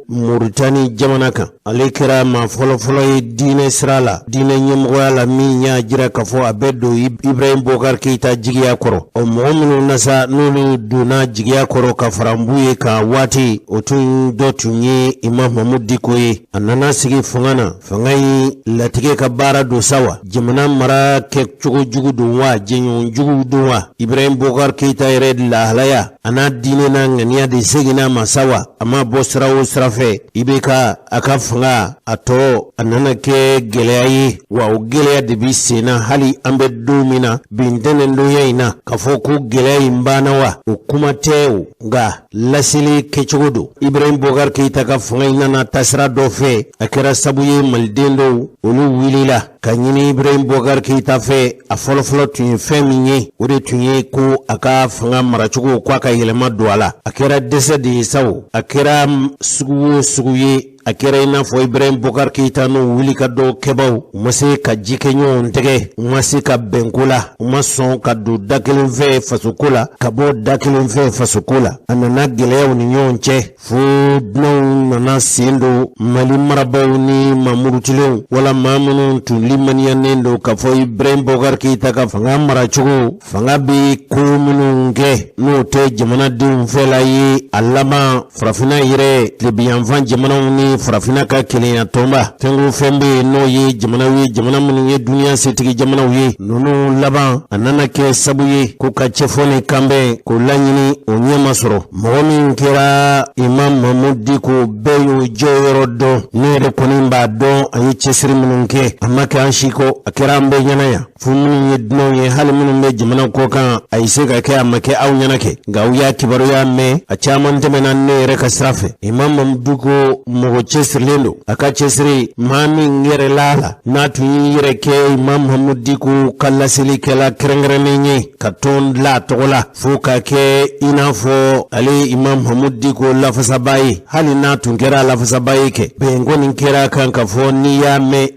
Moritani jamana kan. Ale kɛra maa fɔlɔfɔlɔ ye diinɛ sira la diinɛ ɲɛmɔgɔya la min y'a jira k'a fɔ a bɛ don Ibrahim Boubacar Keita jigiya kɔrɔ. O mɔgɔ minnu nasa n'olu donna jigiya kɔrɔ ka fara Mbuye kan waati o tun dɔ tun ye Imam Mamadou Diko ye. A nana sigi fanga na fanga in latigɛ ka baara don sa wa jamana mara kɛ cogo jugu don wa jɛɲɔgɔn jugu don wa Ibrahim Boubacar Keita yɛrɛ lahalaya a n'a diinɛ n'a ŋaniya de seginna ma sa wa a ma bɔ sira o sira fɛ i bɛ ka a ka fanga a tɔ a nana kɛ gɛlɛya ye wa o gɛlɛya de bi senna hali an bɛ don min na bi ntɛnɛndonya in na k'a fɔ ko gɛlɛya in banna wa o kuma tɛ o nka laseli kɛcogo don Ibrahim Boubacar Keita ka fanga in nana tasira dɔ fɛ a kɛra sabu ye maliden dɔw olu wulila ka ɲini Ibrahim Boubacar Keita fɛ a fɔlɔfɔlɔ tun ye fɛn min ye o de tun ye ko a ka fanga maracogo ko a ka yɛlɛma don a la a kɛra dɛsɛ de ye sawo a kɛra sugu o sugu ye a kɛra i n'a fɔ Ibrahim Boubacar Keita n'o wuli ka dɔ kɛbaw u ma se ka ji kɛ ɲɔgɔn tɛgɛ u ma se ka bɛnko la u ma sɔn ka don da kelen fɛ fasoko la ka bɔ da kelen fɛ fasoko la a nana gɛlɛyaw ni ɲɔgɔn cɛ fo dunanw nana sen don Mali marabaw ni mamurutilenw wala maa minnu tun limaniyanen don k'a fɔ Ibrahim Boubacar Keita ka fanga maracogo fanga bɛ ko minnu kɛ n'o tɛ jamanadenw fɛla ye a laban farafinna yɛrɛ tilebiyanfan jamanaw ni farafina ka kelenya tɔnba fɛnko fɛn bɛ n'o ye jamanaw ye jamana minnu ye duniya setigi jamanaw ye ninnu laban a nana kɛ sabu ye ko ka cɛfɔ ni kanbɛn k'o laɲini o ɲɛma sɔrɔ mɔgɔ min kɛra Imam Mamadou Diko bɛɛ y'o jɔyɔrɔ dɔn ne yɛrɛ kɔni b'a dɔn a ye cɛsiri minnu kɛ a ma kɛ an si kɔ a kɛra an bɛɛ ɲɛna yan fo minnu ye dunanw ye hali minnu bɛ jamana kɔ kan a ye se ka kɛ a ma kɛ aw ɲɛna kɛ nka aw y'a kibaruya mɛn a caman tɛmɛna ne yɛrɛ ka sira fɛ Imam Mamadou Diko mɔgɔ cɛsirilen don a ka cɛsiri maa min yɛrɛ la n'a tun y'i yɛrɛ kɛ Imam Mamadou Diko ka laselikɛla kɛrɛnkɛrɛnnen ye ka tɔn dilan a tɔgɔ la fo ka kɛ i n'a fɔ ale Imam Mamadou Diko lafasaba ye hali n'a tun kɛra lafasaba ye kɛ bɛnko nin kɛra kan ka fɔ n'i y'a mɛn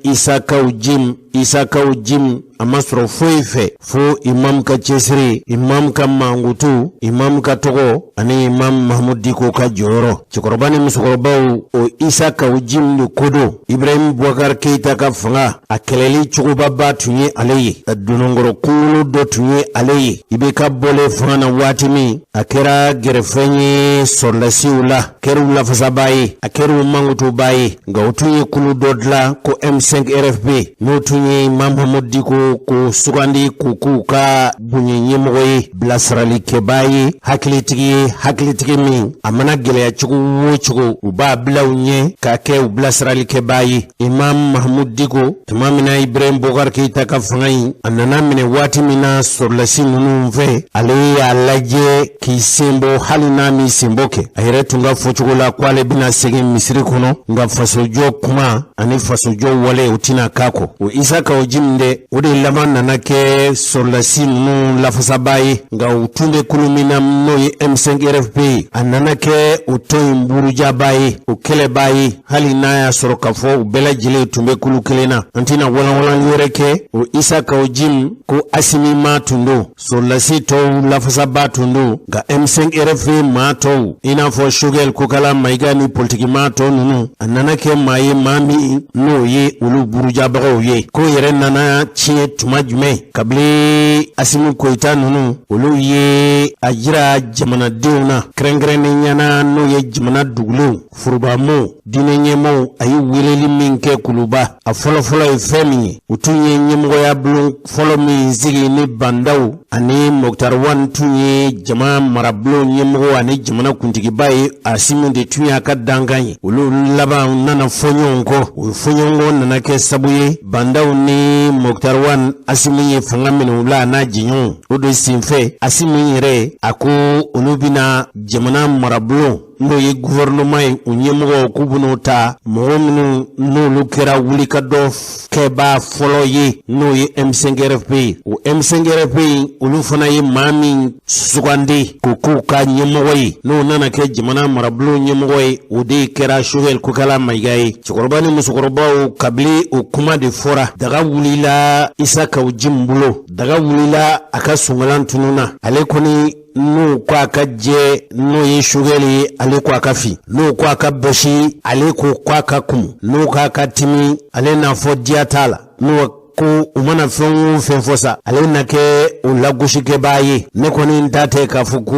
Isakaw Jim a ma sɔrɔ foyi fɛ fo imam ka cɛsiri imam ka mangutu imam ka tɔgɔ ani Imam Mamadou Diko ka jɔyɔrɔ cɛkɔrɔba ni musokɔrɔbaw o Isakaw Jim de kodo Ibrahim Boubacar Keita ka fanga a kɛlɛli cogobaba tun ye ale ye a donongɔrɔ kunkolo dɔ tun ye ale ye i bɛ ka bɔlen fanga na waati min a kɛra gɛrɛfɛn ye sɔrɔdasiw la kɛr'u lafasaba ye a kɛr'u mangutuba ye nka o tun ye kulu dɔ dilan ko M5 RFP n'o tun ye Imam Mamadou Diko ko sugandi k'u ka bonya ɲɛmɔgɔ ye bilasiralikɛba ye hakilitigi min a mana gɛlɛya cogo o cogo u b'a bila u ɲɛ k'a kɛ u bilasiralikɛba ye Imam Mamadou Diko tuma min na Ibrahim Boubacar Keita ka fanga in a nana minɛ waati min na sɔrɔdasi ninnu fɛ ale y'a lajɛ k'i senbɔ hali n'a m'i senbɔ kɛ a yɛrɛ tun ka fɔcogo la ko ale bɛna segin misiri kɔnɔ nka fasojɔ kuma ani fasojɔ wale o tɛna k'a kɔ o Isakaw Jim dɛ o de laban nana kɛ sɔrɔdasi ninnu lafasaba ye nka u tun bɛ kulu min na n'o ye M5 RFP a nana kɛ o tɔn in burujaba ye o kɛlɛba ye hali n'a y'a sɔrɔ k'a fɔ u bɛɛ lajɛlen tun bɛ kulu kelen na an tɛna walanwalan wɛrɛ kɛ o Isakaw Jim ko Asimi maa tun don sɔrɔdasi tɔw lafasaba tun don nka M5 RFP maa tɔw i n'a fɔ Shogɛl Kokala Mayiga ni politiki maa tɔw ninnu a nana kɛ maa ye maa min n'o ye olu burujabagaw ye ko yɛrɛ nana tiɲɛ tuma jumɛn kabili Asimi Koyita ninnu olu ye a jira jamanadenw na kɛrɛnkɛrɛnnenya na n'o ye jamana dugulenw forobamo diinɛ ɲɛmɔgɔw a ye weleli min kɛ kuluba a fɔlɔfɔlɔ ye fɛn min ye u tun ye ɲɛmɔgɔya bulon fɔlɔ min sigi ni bandaw ani Moktar Wan tun ye jama marabulon ɲɛmɔgɔ ani jamana kuntigiba ye Asimi de tun y'a ka dankan ye olu laban nana fɔ ɲɔgɔn kɔ o fɔ ɲɔgɔn kɔ nana kɛ sabu ye bandaw ni Moktar Wan Asimi ye fanga minɛ u la n'a jɛɲɔgɔnw o de senfɛ Asimi yɛrɛ a ko olu bɛna jamana marabulon no ye gouvernement u ɲɛmɔgɔ k'u ben'o ta mɔgɔ minnu n'olu kɛra wulikajɔ kɛba fɔlɔ ye n'o ye M5RFP o M5RFP olu fana ye maa min sugandi ko k'u ka ɲɛmɔgɔ ye n'o nana kɛ jamana marabolo ɲɛmɔgɔ ye o de kɛra Choguel Kokala Mayiga ye cɛkɔrɔba ni musokɔrɔbaw kabili o kuma de fɔra daga wulila Isa Kawujim bolo daga wulila a ka sungalan tununa ale kɔni n'o ko a ka jɛ n'o ye Choguel ye ale ko a ka fin n'o ko a ka bɔsi ale ko a ka kun n'o ko a ka timi ale n'a fɔ diya t'a la n'o ko u mana fɛn o fɛn fɔ sa ale na kɛ o lagosikɛbaa ye ne kɔni ta tɛ k'a fɔ ko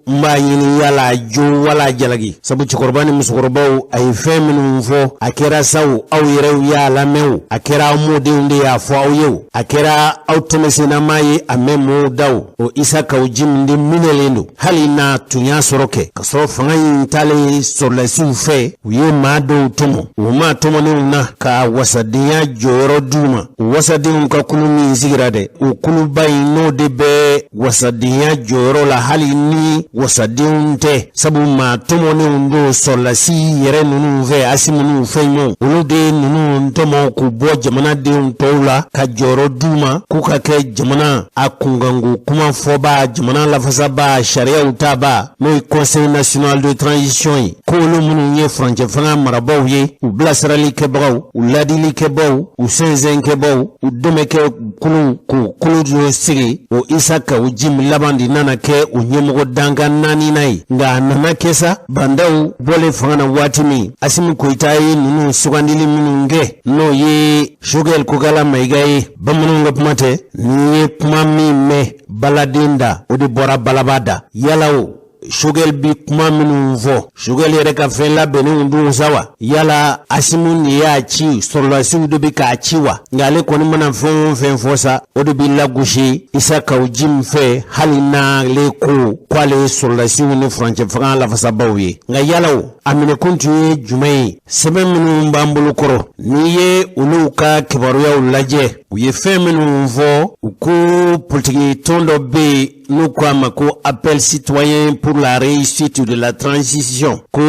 n b'a ɲini yala jo wala jalaki sabu cɛkɔrɔba ni musokɔrɔbaw a ye fɛn minnu fɔ a kɛra saw aw yɛrɛw y'a lamɛn o a kɛra aw mɔdenw de y'a fɔ aw ye o a kɛra aw tɛmɛsennama ye a mɛn mɔɔw da o Isa Kawujim de minɛlen don hali n'a tun y'a sɔrɔ kɛ ka sɔrɔ fanga in talen sɔrɔlasiw fɛ u ye maa dɔw tɔmɔ o maa tɔmɔnenw na ka wasadenya jɔyɔrɔ d'u ma wasadenw ka kulu min sigira dɛ o kuluba in n'o de bɛ wasadenya jɔyɔrɔ la hali ni wasadenw tɛ sabu maa tɔmɔnenw do sɔrɔlasi yɛrɛ ninnu fɛ asi minnu fɛn ɲɔgɔn olu de ninnu tɔmɔ k'u bɔ jamanadenw tɔw la ka jɔyɔrɔ d'u ma k'u ka kɛ jamana a kunkanko kuma fɔba jamana lafasaba sariyaw taba n'o ye Conseil national de transition ye k'olu minnu ye furancɛ fanga marabaw ye u bilasiralikɛbagaw u ladilikɛbaw u sɛnsɛnkɛbaw u dɛmɛkɛ kulu k'u kulu dɔ sigi o Isa Kawujim laban de nana kɛ o ɲɛmɔgɔ dankan naanina ye nka a nana kɛ sa bandaw bɔlen fanga na waati min Asimi Koyita ye ninnu sugandili minnu kɛ n'o ye Choguel Kokala Mayiga ye bamananw ka kuma tɛ ni ye kuma min mɛn baladen da o de bɔra balaba da yala o Choguel bi kuma minnu fɔ Choguel yɛrɛ ka fɛn labɛnnenw don sa wa yala Asimu de y'a ci sɔrɔlasiw de bi k'a ci wa nka ale kɔni mana fɛn o fɛn fɔ sa o de bi lagosi Isa Kawujim fɛ hali n'ale ko k'ale ye sɔrɔlasiw ni furancɛ fanga lafasabaw ye nka yala o a minɛkun tun ye jumɛn ye sɛbɛn minnu b'an bolo kɔrɔ n'i ye olu ka kibaruyaw lajɛ u ye fɛn minnu fɔ u ko politiki tɔn dɔ bɛ yen n'u ko a ma ko appel citoyen pour la réussite de la transition ko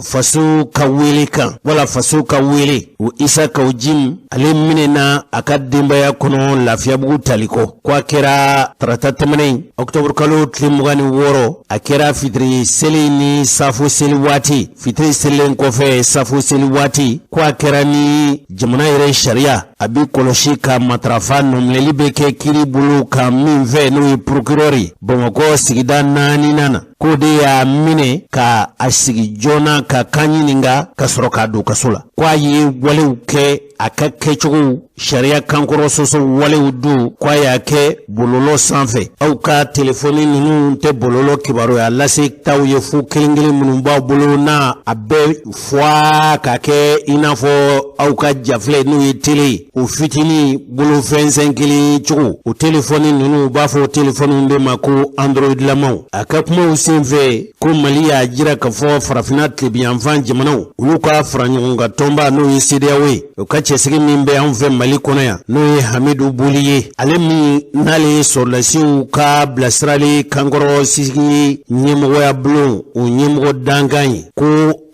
faso ka wele kan wala faso ka wele o Isa Kawujim ale minɛna a ka denbaya kɔnɔ lafiyabugu taliko ko a kɛra tarata tɛmɛnen octobre kalo tile 26 a kɛra fitiri seli ni safo seli waati fitiri selilen kɔfɛ safo seli waati ko a kɛra ni jamana yɛrɛ sariya a bi kɔlɔsi ka matarafa nɔminɛli bɛ kɛ kiri bolo ka min fɛ n'o ye procureur Bamakɔ sigida 4 nana ko de y'a minɛ ka a sigi joona ka kan ɲininka ka sɔrɔ k'a don kaso la ko a ye walew kɛ a ka kɛcogo sariya kankɔrɔ sɔsɔ walew don ko a y'a kɛ bɔlɔlɔ sanfɛ aw ka telefoni ninnu tɛ bɔlɔlɔ kibaruya lase taw ye fo kelen kelen minnu b'aw bolo na a bɛɛ fɔ ka kɛ i n'a fɔ aw ka jafilɛ n'o ye tele o fitini bolofɛnsɛn kelen cogo o telefoni ninnu b'a fɔ telefoni de ma ko Android lamaw a ka kumaw senfɛ ko Mali y'a jira k'a fɔ farafina tilebiyanfan jamanaw olu ka fara ɲɔgɔn kan tɔnba n'o ye CEDEAO ye o ka cɛsigi min bɛ anw fɛ Mali kɔnɔ yan n'o ye Hamidu Boli ye ale min n'ale ye sɔrɔlasiw ka bilasirali kankɔrɔ sigi ɲɛmɔgɔya bulon o ɲɛmɔgɔ dankan ye ko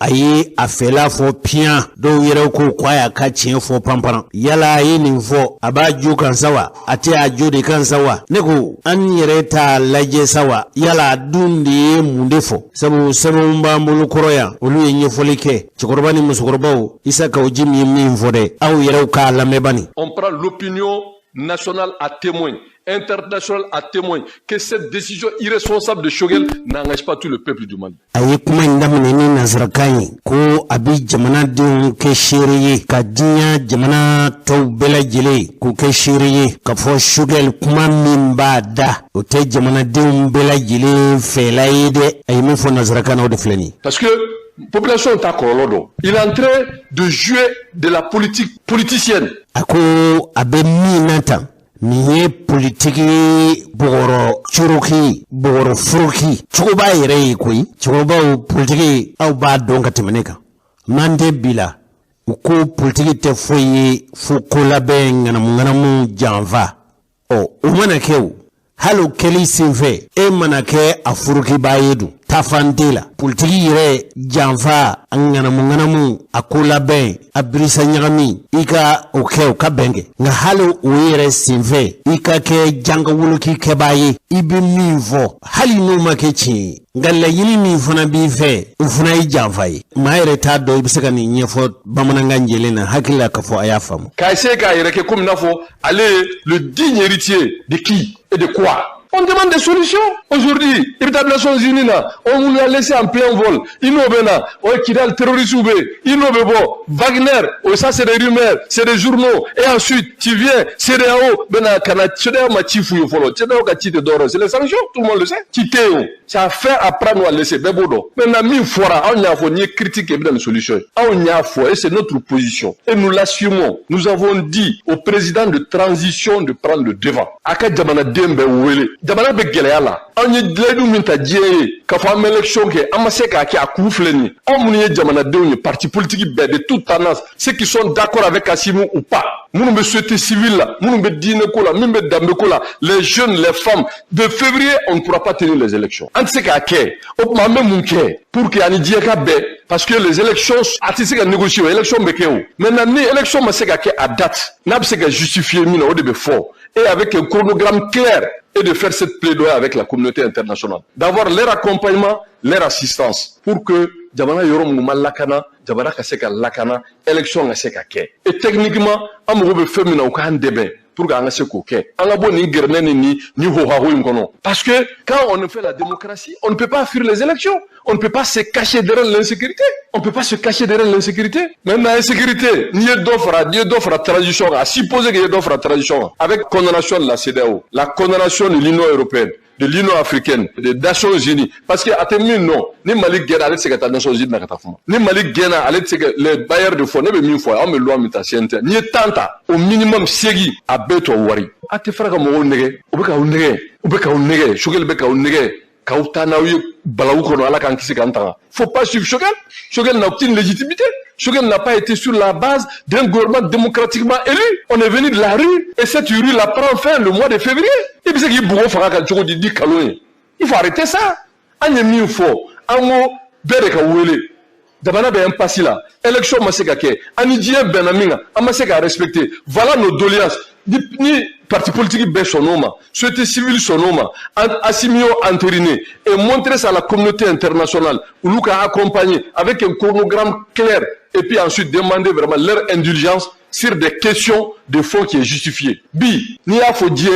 a ye a fɛla fɔ piyan dɔw yɛrɛ ko k'a y'a ka tiɲɛ fɔ panparan yala a ye nin fɔ a b'a jo kan sa wa a tɛ a jo de kan sa wa ne ko an yɛrɛ t'a lajɛ sa wa yala a dun de ye mun de fɔ sabu sɛbɛnw b'an bolo kɔrɔ yan olu ye ɲɛfɔli kɛ cɛkɔrɔba ni musokɔrɔbaw Isa Kawujim ye min fɔ dɛ aw yɛrɛw k'a lamɛn bani.
On prend l'opinion nationale à témoin, internationale à témoin, que cette décision irresponsable de Choguel n'engage pas tout le peuple du Mali.
A ye kuma in daminɛ ni nanzarakan ye ko a bi jamanadenw kɛ seere ye ka diɲɛ jamana tɔw bɛɛ lajɛlen k'u kɛ seere ye k'a fɔ Choguel kuma min b'a da o tɛ jamanadenw bɛɛ lajɛlen fɛla ye dɛ a ye min fɔ nanzarakan na o de filɛ nin ye.
Parce que population t'a kɔlɔlɔ. Il est en train de jouer de la politique politicienne.
A ko a bɛ min na tan nin ye politiki bɔgɔrɔ coroki bɔgɔrɔ furuki cogo b'a yɛrɛ ye koyi cɛkɔrɔbaw politiki aw b'a dɔn ka tɛmɛ ne kan n'an tɛ bi la u ko politiki tɛ foyi ye fo ko labɛn ŋanamu janfa o mana kɛ o hali o kɛli senfɛ e mana kɛ a furukibaa ye dun tafandela politiki yɛrɛ janfa ŋanamu a ko labɛn a birisa ɲagami i ka o kɛ o ka bɛn kɛ nka hali o yɛrɛ senfɛ i ka kɛ janga woloki kɛbaa ye i bɛ min fɔ hali n'o ma kɛ tiɲɛ ye nka laɲini min fana b'i fɛ o fana ye janfa ye maa yɛrɛ t'a dɔn i bɛ se ka nin ɲɛfɔ bamanankan jɛlen na hakili la k'a fɔ a y'a faamu.
K'a essayer k'a yɛrɛ kɛ komi i n'a fɔ ale est le digne héritier de qui et de quoi? On demande des solutions. Aujourd'hui, les Nations Unies, on nous l'a laissé en plein vol. Ils n'ont pas, Kidal terroriste, ils n'ont pas, Wagner, ça c'est des rumeurs, c'est des journaux. Et ensuite, tu viens, CDAO, c'est les sanctions, tout le monde le sait. C'est à faire apprendre à laisser. Maintenant, mille fois, on a fait critique et des solutions. On a fait, et c'est notre position. Et nous l'assumons. Nous avons dit au président de transition de prendre le devant. Jamana be gɛlɛya la an ye dilayidu min ta diɲɛ ye k'a fɔ an bɛ élection kɛ an ma se k'a kɛ a kun filɛ nin ye anw minnu ye jamanadenw ye parti politique bɛɛ de toute tendance ceux qui sont d'accord avec Assimi ou pas minnu bɛ société civile la minnu bɛ diinɛ ko la minnu bɛ danbe ko la les jeunes les femmes de février on ne pourra pas tenir les élections an tɛ se k'a kɛ o tuma an bɛ mun kɛ pour que ani diɲɛ ka bɛɛ parce que les élections a tɛ se ka négocier o élection bɛ kɛ o maintenant ni élection ma se ka kɛ à date n'a bɛ se ka justifier min na o de bɛ fɔ et avec un chronogramme clair et de faire cette plaidoyer avec la communauté internationale, d'avoir leur accompagnement, leur assistance, pour que Jamana Yorom Mouma Lakana, Jamana Kaseka Lakana, élection Kaseka Ke. Et techniquement, Amourou Femina ou Kan Debe, pour gagner ce coquet. Parce que quand on fait la démocratie, on ne peut pas fuir les élections. On ne peut pas se cacher derrière l'insécurité. On ne peut pas se cacher derrière l'insécurité. Même l'insécurité, ni d'offre à transition, à supposer qu'il y ait d'offre à transition, avec condamnation de la CEDEAO, la condamnation de l'Union européenne, de l'Union africaine, des Nations Unies. Parce que, à terminer, non, ni Mali Guéna, allez, c'est que les Nations Unies, ni Mali Guéna, allez, c'est que les bailleurs de fonds, ni mille fois, on me loi, ni tanta, au minimum, ségi, à beto wari. A te frère, comme on nègre, ou beka on nègre, Choguel beka on nègre, Kautanaoui, Balaoukono, à la Kankisi Kantara. Faut pas suivre Choguel. Choguel n'a aucune légitimité. Choguel n'a pas été sur la base d'un gouvernement démocratiquement élu. On est venu de la rue, et cette rue la prend fin le mois de février. Et puis c'est qu'il il faut arrêter ça. On est mis au fond. On mot bereka wele. Dabana be impasse là. Élection maseka ke. Anidien benamina. Amaseka respecter. Voilà nos doléances. Ni parti politique be sonoma. Société civile sonoma. Assimio entériné. Et montrer ça à la communauté internationale. Où nous accompagner avec un chronogramme clair. Et puis ensuite demander vraiment leur indulgence sur des questions de fond qui est justifié. Bi, ni a faut dire.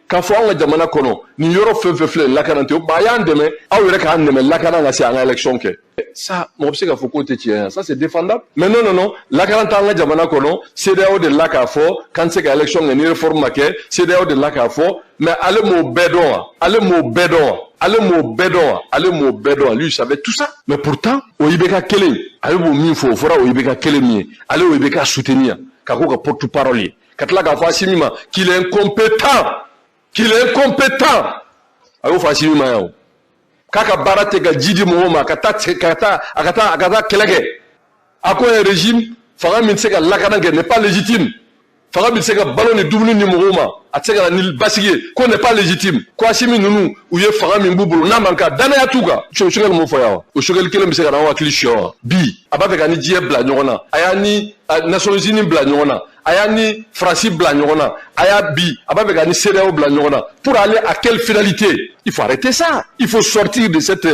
Quand faut en jamana kono ni yoro fefefle lakana te ba ya ndeme aw yere ka ndeme lakana nga si en élection ke ça mo bse ka faut côté tien ça c'est défendable mais non lakana ta nga jamana kono CDAO de laka fo quand c'est ka élection ni réforme make CDAO de laka fo mais allez mo bedon lui savait tout ça mais pourtant o ibeka kele allez mo mi fo fora o ibeka kele mi allez o ibeka soutenir ka ko porte-parole katla ka fa simima qu'il est incompétent ayo fasimi mayo kaka barate ga jidi mohoma akata kelege ako un régime fanga min seka lakana n'est pas légitime fanga min seka ballon double ni mohoma atseka ni basige ko n'est pas légitime ko asimi nunu uye fanga min bubulu na manka dana ya tuga chogel mo foya o chogel kele mi seka na wa cliché bi ababe ga ni die bla nyona ayani Nations Unies bla nyona ayani France bla nyona aya bi ababe ga ni CEDEAO bla nyona pour aller à quelle finalité? Il faut arrêter ça. Il faut sortir de cette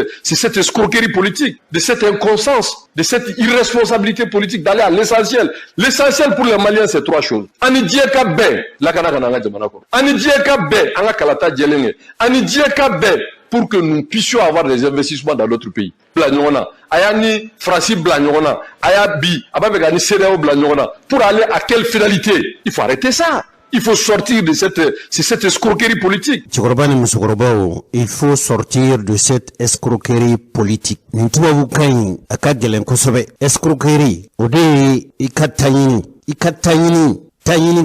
escroquerie politique, de cette inconscience, de cette irresponsabilité politique, d'aller à l'essentiel. L'essentiel pour les Maliens, c'est trois choses. Ani dieka be la kana kana jamana ko. Ani dieka be anga kalata djelenge. Ani dieka be pour que nous puissions avoir des investissements dans d'autres pays. Blanyona, ayani France blanyona, ayabi, ababegani CEDEAO blanyona. Pour aller à quelle finalité? Il faut arrêter ça. Il faut sortir de cette escroquerie politique.
Il faut sortir de cette escroquerie politique. Escroquerie. Ode ikatayini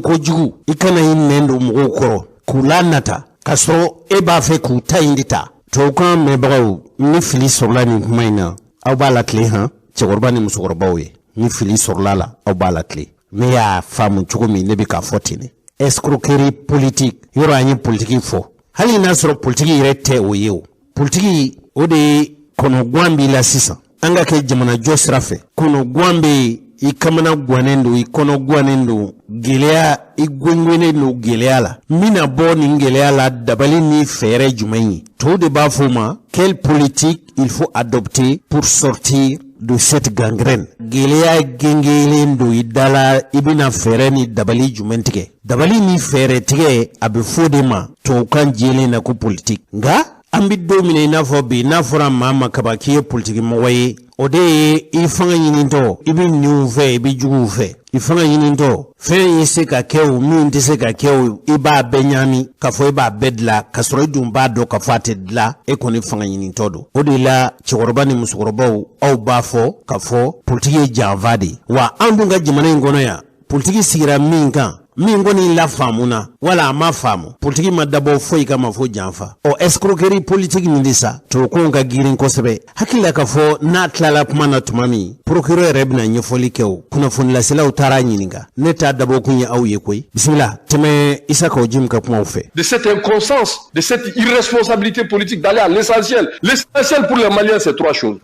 kojugu ikana inendo mukoro kulanata kaso eba fe ku tayindita tokan mebaw ni fili sorla ni kumaina aw balatli ha cegorba ni musogorbaw ye ni fili sorla la aw balatli me ya famu chugumi ne bi ka fotine escroquerie politique yoro anyi politique fo hali na soro politique irete o yew politique o de kono gwambi la sisa anga ke jamana jo sirafe kono gwambi i kamana gwanendo i kono gwanendo gelea i gwengwene no gelea la mina bo ni gelea la dabali ni fere jumayi to de ba foma quelle politique il faut adopter pour sortir de cette gangrène gelea gengelendo idala ibina fere ni dabali jumentike dabali ni fere tige abe fodema to kan jele na ko politique nga ambi domine na fo bi na fora mama kabaki politique mo waye ode ifanga yininto ibi nyuve ibi juguve ifanga yininto fe yiseka kew mi ndise ka kew iba benyami kafo iba bedla kasoro dumba do ka fatedla e koni fanga yininto do ode la chigoroba ni musugoroba au bafo kafo politique janvadi wa andunga jimana ngono ya politique sigira minga mingo ni la famuna wala ma famu politique ma dabo foi kama fo janfa o escroquerie politique ni disa to ko nga girin ko sebe hakila ka fo na tlala kuma na tumami procureur rebna nyefoli kew kuna fon la sila utara nyininga neta dabo kunya auye koy bismillah teme isaka ojim ka kuma fe
de cette inconscience, de cette irresponsabilité politique d'aller à l'essentiel. L'essentiel pour les Maliens, c'est trois choses.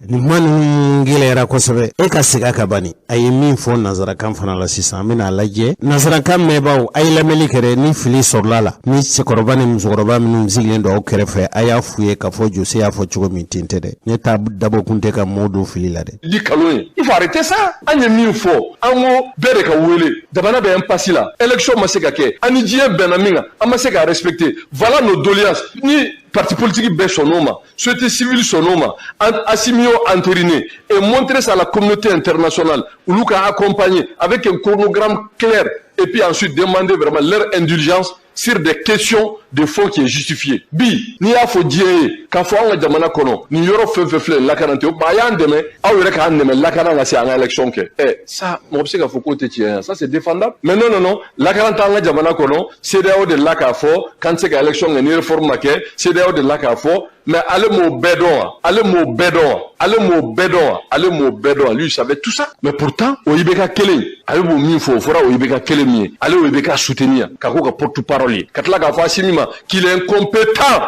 Ni man ngilera ko sebe e ka siga ka bani ay min fo nazara kan fana la sisa mina laje nazara kan me baw ay la melikere ni fili sorlala ni sekoroba ni mzoroba min ziglen do kerefe aya fuye ka fo jose ya fo chugo min tintede ne ta dabo kunte ka modo fili la de
di kaloye il faut arrêter ça anye min fo ango bere ka wele dabana be impassi là élection ma se ka ke ani die benaminga ama se ka respecter voilà nos doléances ni parti politique be sonoma société civile sonoma assimio entériné et montrer ça à la communauté internationale ou nous accompagner avec un chronogramme clair et puis ensuite demander vraiment leur indulgence sur des questions de fond qui est justifié. Bi, ni a fo dié, ka fo anga jamana kono, ni yoro fe la kanante, ba ya ndeme, a yore ka ndeme la kananga si anga élection ke. Ça, mo pse ka fo côté tien, ça c'est défendable. Mais non, la kanante anga jamana kono, c'est d'ailleurs de la ka fo, quand c'est ka élection ni réforme ma ke, c'est d'ailleurs de la ka fo, mais allez mo bedon, lui il savait tout ça. Mais pourtant, o yibeka kele, allez mo mi fo, fora o yibeka kele mi, allez o yibeka soutenir, ka ko ka porte-parole. Katla ka fa simima qu'il est incompétent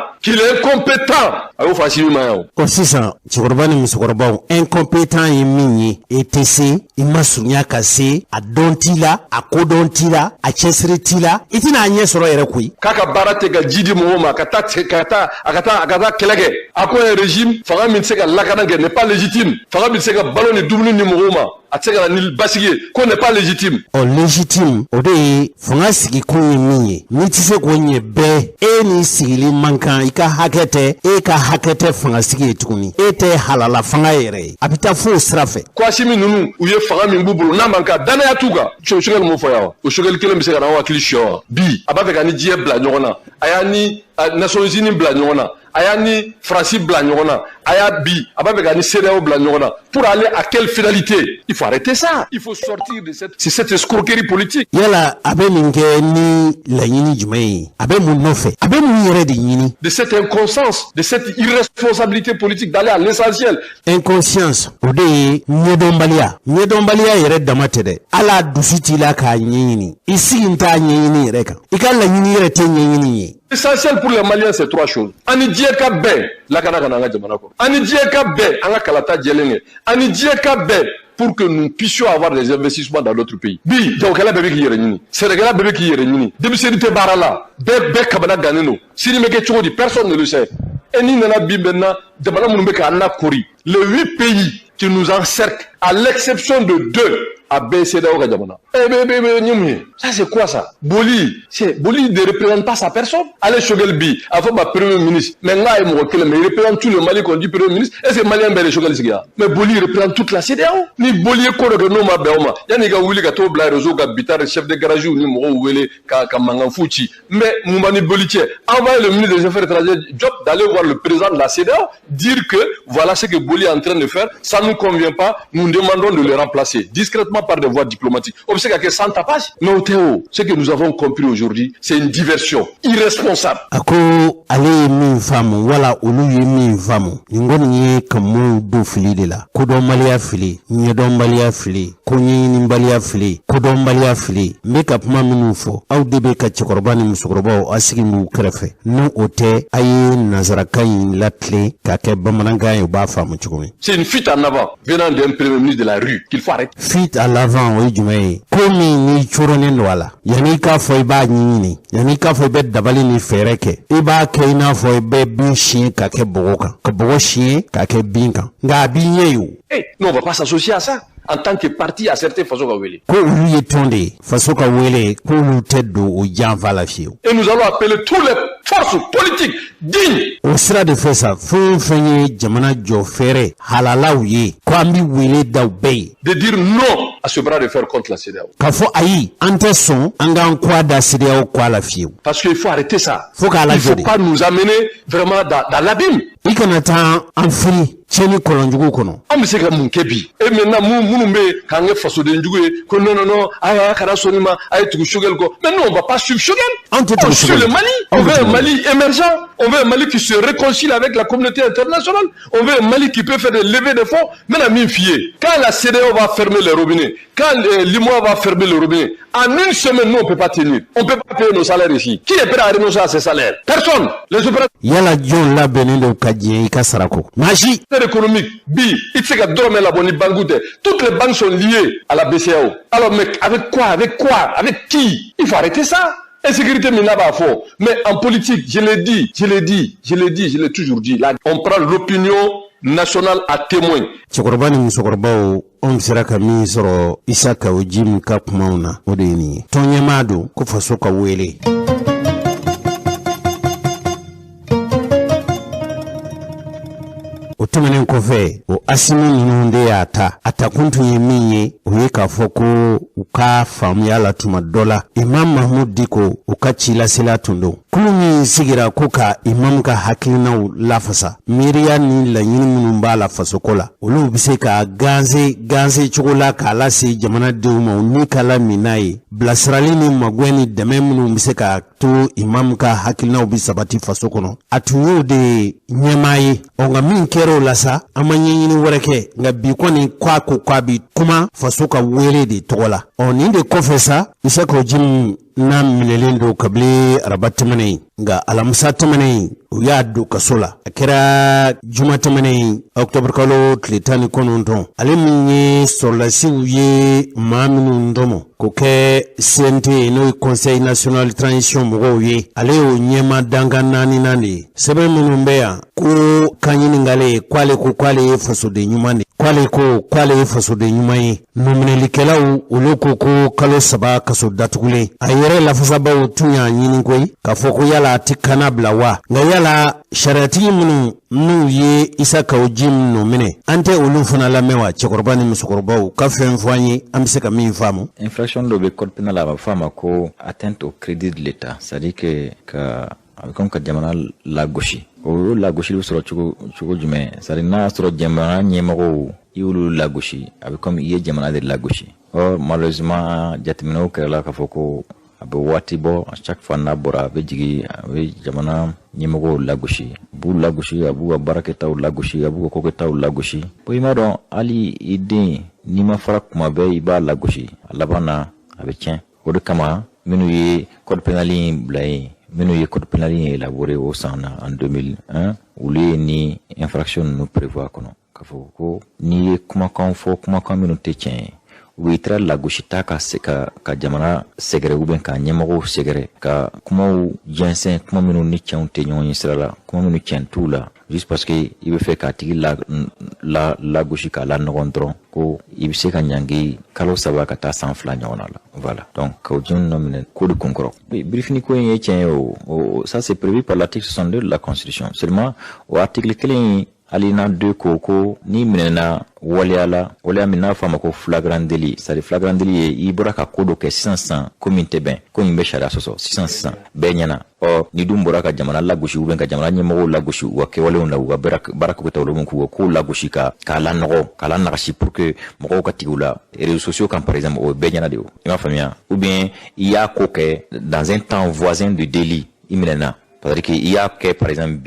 ayo fa simima yo
ko sisa chikorbani musokorba incompétent yimini etc imasunya kase adontila akodontila achesritila itina anye soro yere kui
kaka barate ga jidi mohoma akata kelege ako régime fanga min seka lakana n'est pas légitime fanga min seka baloni dumni ni mohoma atseka ni basige ko n'est pas légitime
légitime ode fanga sigi kunyi minye nitise kwenye be ni sigili mankan ika hakete fanga sigi tukuni ete halala fanga yere abita fo srafe
kwa simi nunu uye fanga min bubulu na manka dana ya tuga shogal mo foya o shogal kele miseka na wa klisho bi ababe ka ni die bla nyona ayani Nations Unies bla nyona ayani France bla nyona aya bi ababe ka ni CEDEAO bla nyona pour aller à quelle finalité? Il faut arrêter ça. Il faut sortir de cette escroquerie politique.
Yala abe minge ni la yini jumei abe munofe abe muyere de yini
de cette inconscience, de cette irresponsabilité politique d'aller à l'essentiel.
Inconscience ode nyedombalia yere damatede ala dusiti la ka nyini isi nta nyini reka ikalla nyini yere te nyini.
L'essentiel pour les Maliens, c'est trois choses. Ani dieka be, la kanaka nanga jamanako. Ani dieka be, anga kalata djelenge. Ani dieka be, pour que nous puissions avoir des investissements dans d'autres pays. Bi, jawkala bébé qui yerenini. Sénégal bébé qui yerenini. Débisérité barala. Be kabana ganeno. Si meke chodi, personne ne le sait. Et ni nana bibena, jamana munubeka anna kori. Les 8 pays qui nous encerclent, à l'exception de 2, à BCDAO Kadjamana. Ça c'est quoi ça? Boli ne représente pas sa personne. Allez Chogelbi, avant ma premier ministre, mais là il représente tout le Mali qu'on dit premier ministre, et c'est Malien Bel Chogel Siga. Mais Boli représente toute la CEDEAO. Ni Boli Koro de Noma Beoma. Yanniga Wili Kato Bla Rezo Gabitar, chef de garage ou ni Moro Wele Kamanganfouchi. Mais Moumani Bolitier, envoyez le ministre des Affaires étrangères Job d'aller voir le président de la CEDEAO, dire que voilà ce que Boli est en train de faire, ça ne nous convient pas, nous demandons de le remplacer discrètement par des voies diplomatiques. Mais Théo, ce que nous avons compris aujourd'hui, c'est une diversion irresponsable.
Ako ale min famu wala olu ye min famu ngoni ye kamu do fili de la ko don maliya fili nyedon baliya fili ko nyini baliya fili ko don baliya fili me ka kuma minu fo aw de be ka cɛkɔrɔba ni musokɔrɔbaw asigi mu kɛrɛfɛ no ote aye nazarakan latle ka kɛ bamanankan ye ba famu cogo min.
C'est une fuite en avant venant d'un premier ministre de la rue qu'il faut arrêter.
Fuite à l'avant o jumɛn ye ko min ni coronen do ala yani ka fɔ I b'a ɲiɲini yani ka fɔ I bɛ dabali ni fɛɛrɛ kɛ I b'a kɛ I n'a fɔ I bɛ bin siɲɛ ka kɛ bɔgɔ kan ka bɔgɔ siɲɛ ka kɛ bin kan nka a b'i ɲɛ ye o.
Non, on va pas s'associer à ça. En tant que parti à certaines façons ka wele.
Ko olu ye tɔn de ye faso ka wele ko olu tɛ don o janfa la fiyewu.
Et nous allons appeler tous les forces politiques dignes.
O sira de fɛ sa fɛn fɛn ye jamana jɔ fɛrɛ halalaw ye ko an bi wele daw bɛɛ ye.
De dire non à ce bras de fer contre la CEDEAO.
Ka fɔ ayi an tɛ sɔn an k'an kɔ da CEDEAO kɔ a la fiyewu.
Parce qu'il faut arrêter ça.
Faut k'a lajɔ de.
Il faut pas nous amener vraiment dans l'abîme.
I kana taa an firi tiɲɛni kɔlɔnjugu kɔnɔ.
An bɛ se ka mun kɛ bi et maintenant minnu bɛ k'an kɛ fasodenjugu ye ko non a kana sɔn nin ma a ye tugu Choguel kɔ mais nous on va pas suivre Choguel. On suit le Mali. On veut un Mali émergent. On veut un Mali qui se réconcilie avec la communauté internationale. On veut un Mali qui peut faire des levées de fonds. Maintenant min fier quand la CEDEAO va fermer les robinets, quand l'IMOA va fermer le robinet, en une semaine nous on peut pas tenir. On peut pas payer nos salaires ici. Qui est prêt à renoncer à ses salaires? Personne. Les opérateurs.
Yala John la benen ka diɲɛ I ka sarako. Maji.
Économique, bi, il fait que dormir la bonne banque. Toutes les banques sont liées à la BCAO. Alors, mais avec quoi? Avec qui? Il faut arrêter ça. Insécurité, mais là-bas, fort. Mais en politique, je l'ai toujours dit. Là, on prend l'opinion nationale à témoin.
Cɛkɔrɔba ni musokɔrɔbaw anw sera ka min sɔrɔ Isaka o Jim ka kumaw na o de ye nin ye. Tɔnɲɛmaa don ko faso ka wele. O tɛmɛnen kɔfɛ o Asimi ninnu de y'a ta a takun tun ye min ye o ye k'a fɔ ko u ka faamuya la tuma dɔ la Imam Mahmud Diko u ka ci lasela tun don kulu min sigira ko ka imam ka hakilinaw lafasa miiriya ni laɲini minnu b'a la fasoko la olu bɛ se ka ganze cogo la k'a lase jamanadenw ma ni ka lamin n'a ye bilasirali ni magwɛ ni dɛmɛ minnu bɛ se ka to imam ka hakilinaw bi sabati faso kɔnɔ a tun y'o de ɲɛmaa ye nka min kɛra o la sa an ma ɲɛɲini wɛrɛ kɛ nka bi kɔni k'a ko k'a bi kuma faso ka wele de tɔgɔ la nin de kɔfɛ sa Isaka Jim n'a minɛlen don kabili araba tɛmɛnen nka alamisa tɛmɛnen u y'a don kaso la a kɛra juma tɛmɛnen octobre kalo tile 19 ale min ye sɔrɔlasiw ye maa minnu dɔmɔ k'o kɛ CNT n'o ye Conseil National Transition mɔgɔw ye ale y'o ɲɛma dankan 4 de ye sɛbɛn minnu bɛ yan ko kan ɲiningale k'ale ko k'ale ye fasoden ɲuman de k'ale ye fasoden ɲuman ye nominɛlikɛlaw olu ko kalo 3 kaso datugulen a yɛrɛ lafasabaw tun y'a ɲini koyi k'a fɔ ko yala a tɛ kana bila wa nka yala sariatigi minnu n'u ye Isaka Jim minɛ an tɛ olu fana lamɛn wa cɛkɔrɔba ni musokɔrɔbaw ka fɛn fɔ an ye an bɛ se ka min faamu.
Infraction dɔ bɛ code pénal a bɛ fɔ a ma ko atteinte au crédit de l'État c'est-à-dire que a bɛ comme ka jamana lagosi o lagosi bɛ sɔrɔ cogo jumɛn c'est-à-dire n'a y'a sɔrɔ jamana ɲɛmɔgɔw i y'olu lagosi a bɛ comme i ye jamana de lagosi malheureusement jateminɛw kɛra k'a fɔ ko a bɛ waati bɔ chaque fois n'a bɔra a bɛ jigin a bɛ jamana ɲɛmɔgɔw lagosi a b'u lagosi a b'u ka baarakɛtaw lagosi a b'u ka kokɛtaw lagosi i m'a dɔn hali i den n'i ma fara kuma bɛɛ i b'a lagosi a laban na a bɛ tiɲɛ o de kama minnu ye code pénal in bila yen minnu ye code pénal in élaboré o san na en 2001 olu ye ni infraction ninnu prévoir kɔnɔ k'a fɔ ko n'i ye kumakan fɔ kumakan minnu tɛ tiɲɛ ye u bɛ i tɛra lagosita ka jamana sɛgɛrɛ ou bien ka ɲɛmɔgɔw sɛgɛrɛ ka kumaw jɛnsɛn kuma minnu ni cɛnw tɛ ɲɔgɔn ye sira la kuma minnu cɛn t'u la juste parce que i bɛ fɛ k'a tigi lagosi k'a lanɔgɔn dɔrɔn ko i bɛ se ka ɲangi kalo 3 ka taa san 2 ɲɔgɔn na la voilà donc Isaka Jim nɔ minɛ ko de kun kɔrɔ birifini ko in ye tiɲɛ ye o ça c'est prévu par l'article 62 de la constitution seulement o article kelen Alina 2 ko ni minɛna waleya min n'a fɔ a ma ko flagrant délit c'est-à-dire flagrant délit ye i bɔra ka ko dɔ kɛ sisan ko min tɛ bɛn ko in bɛ sariya sɔsɔ sisan bɛɛ ɲɛna ni dun bɔra ka jamana lagosi ou bien ka jamana ɲɛmɔgɔw lagosi u ka kɛwalew la u ka baara kɛtaw la k'u ka kow lagosi k'a la nagasi pour que mɔgɔw ka tigi u la réseaux sociaux kan par exemple o bɛɛ ɲɛna de o i m'a faamuya ou bien i y'a ko kɛ dans un temps voisin de délit i minɛna Parce qu'il y a que, par exemple,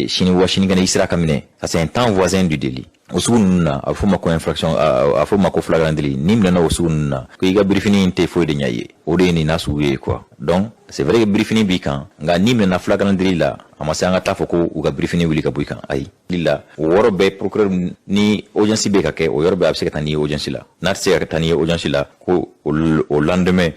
Chinois, Isra Kamine, ça c'est un temps voisin du délit. Au soun, à fond ma co-infraction, à fond ma co-flagrant délit, nimna au soun, que y a briefing te fouille de niaye, ou de ni nasoué quoi. Donc, c'est vrai que briefing bikan, nga nimna flagrant délit là, amasa nga tafoko ou ga briefing wili ka buikan, aïe. Lilla, worobe procureur ni audience bekake, ou yorbe absekatani audience là. Narse katani audience là, au lendemain,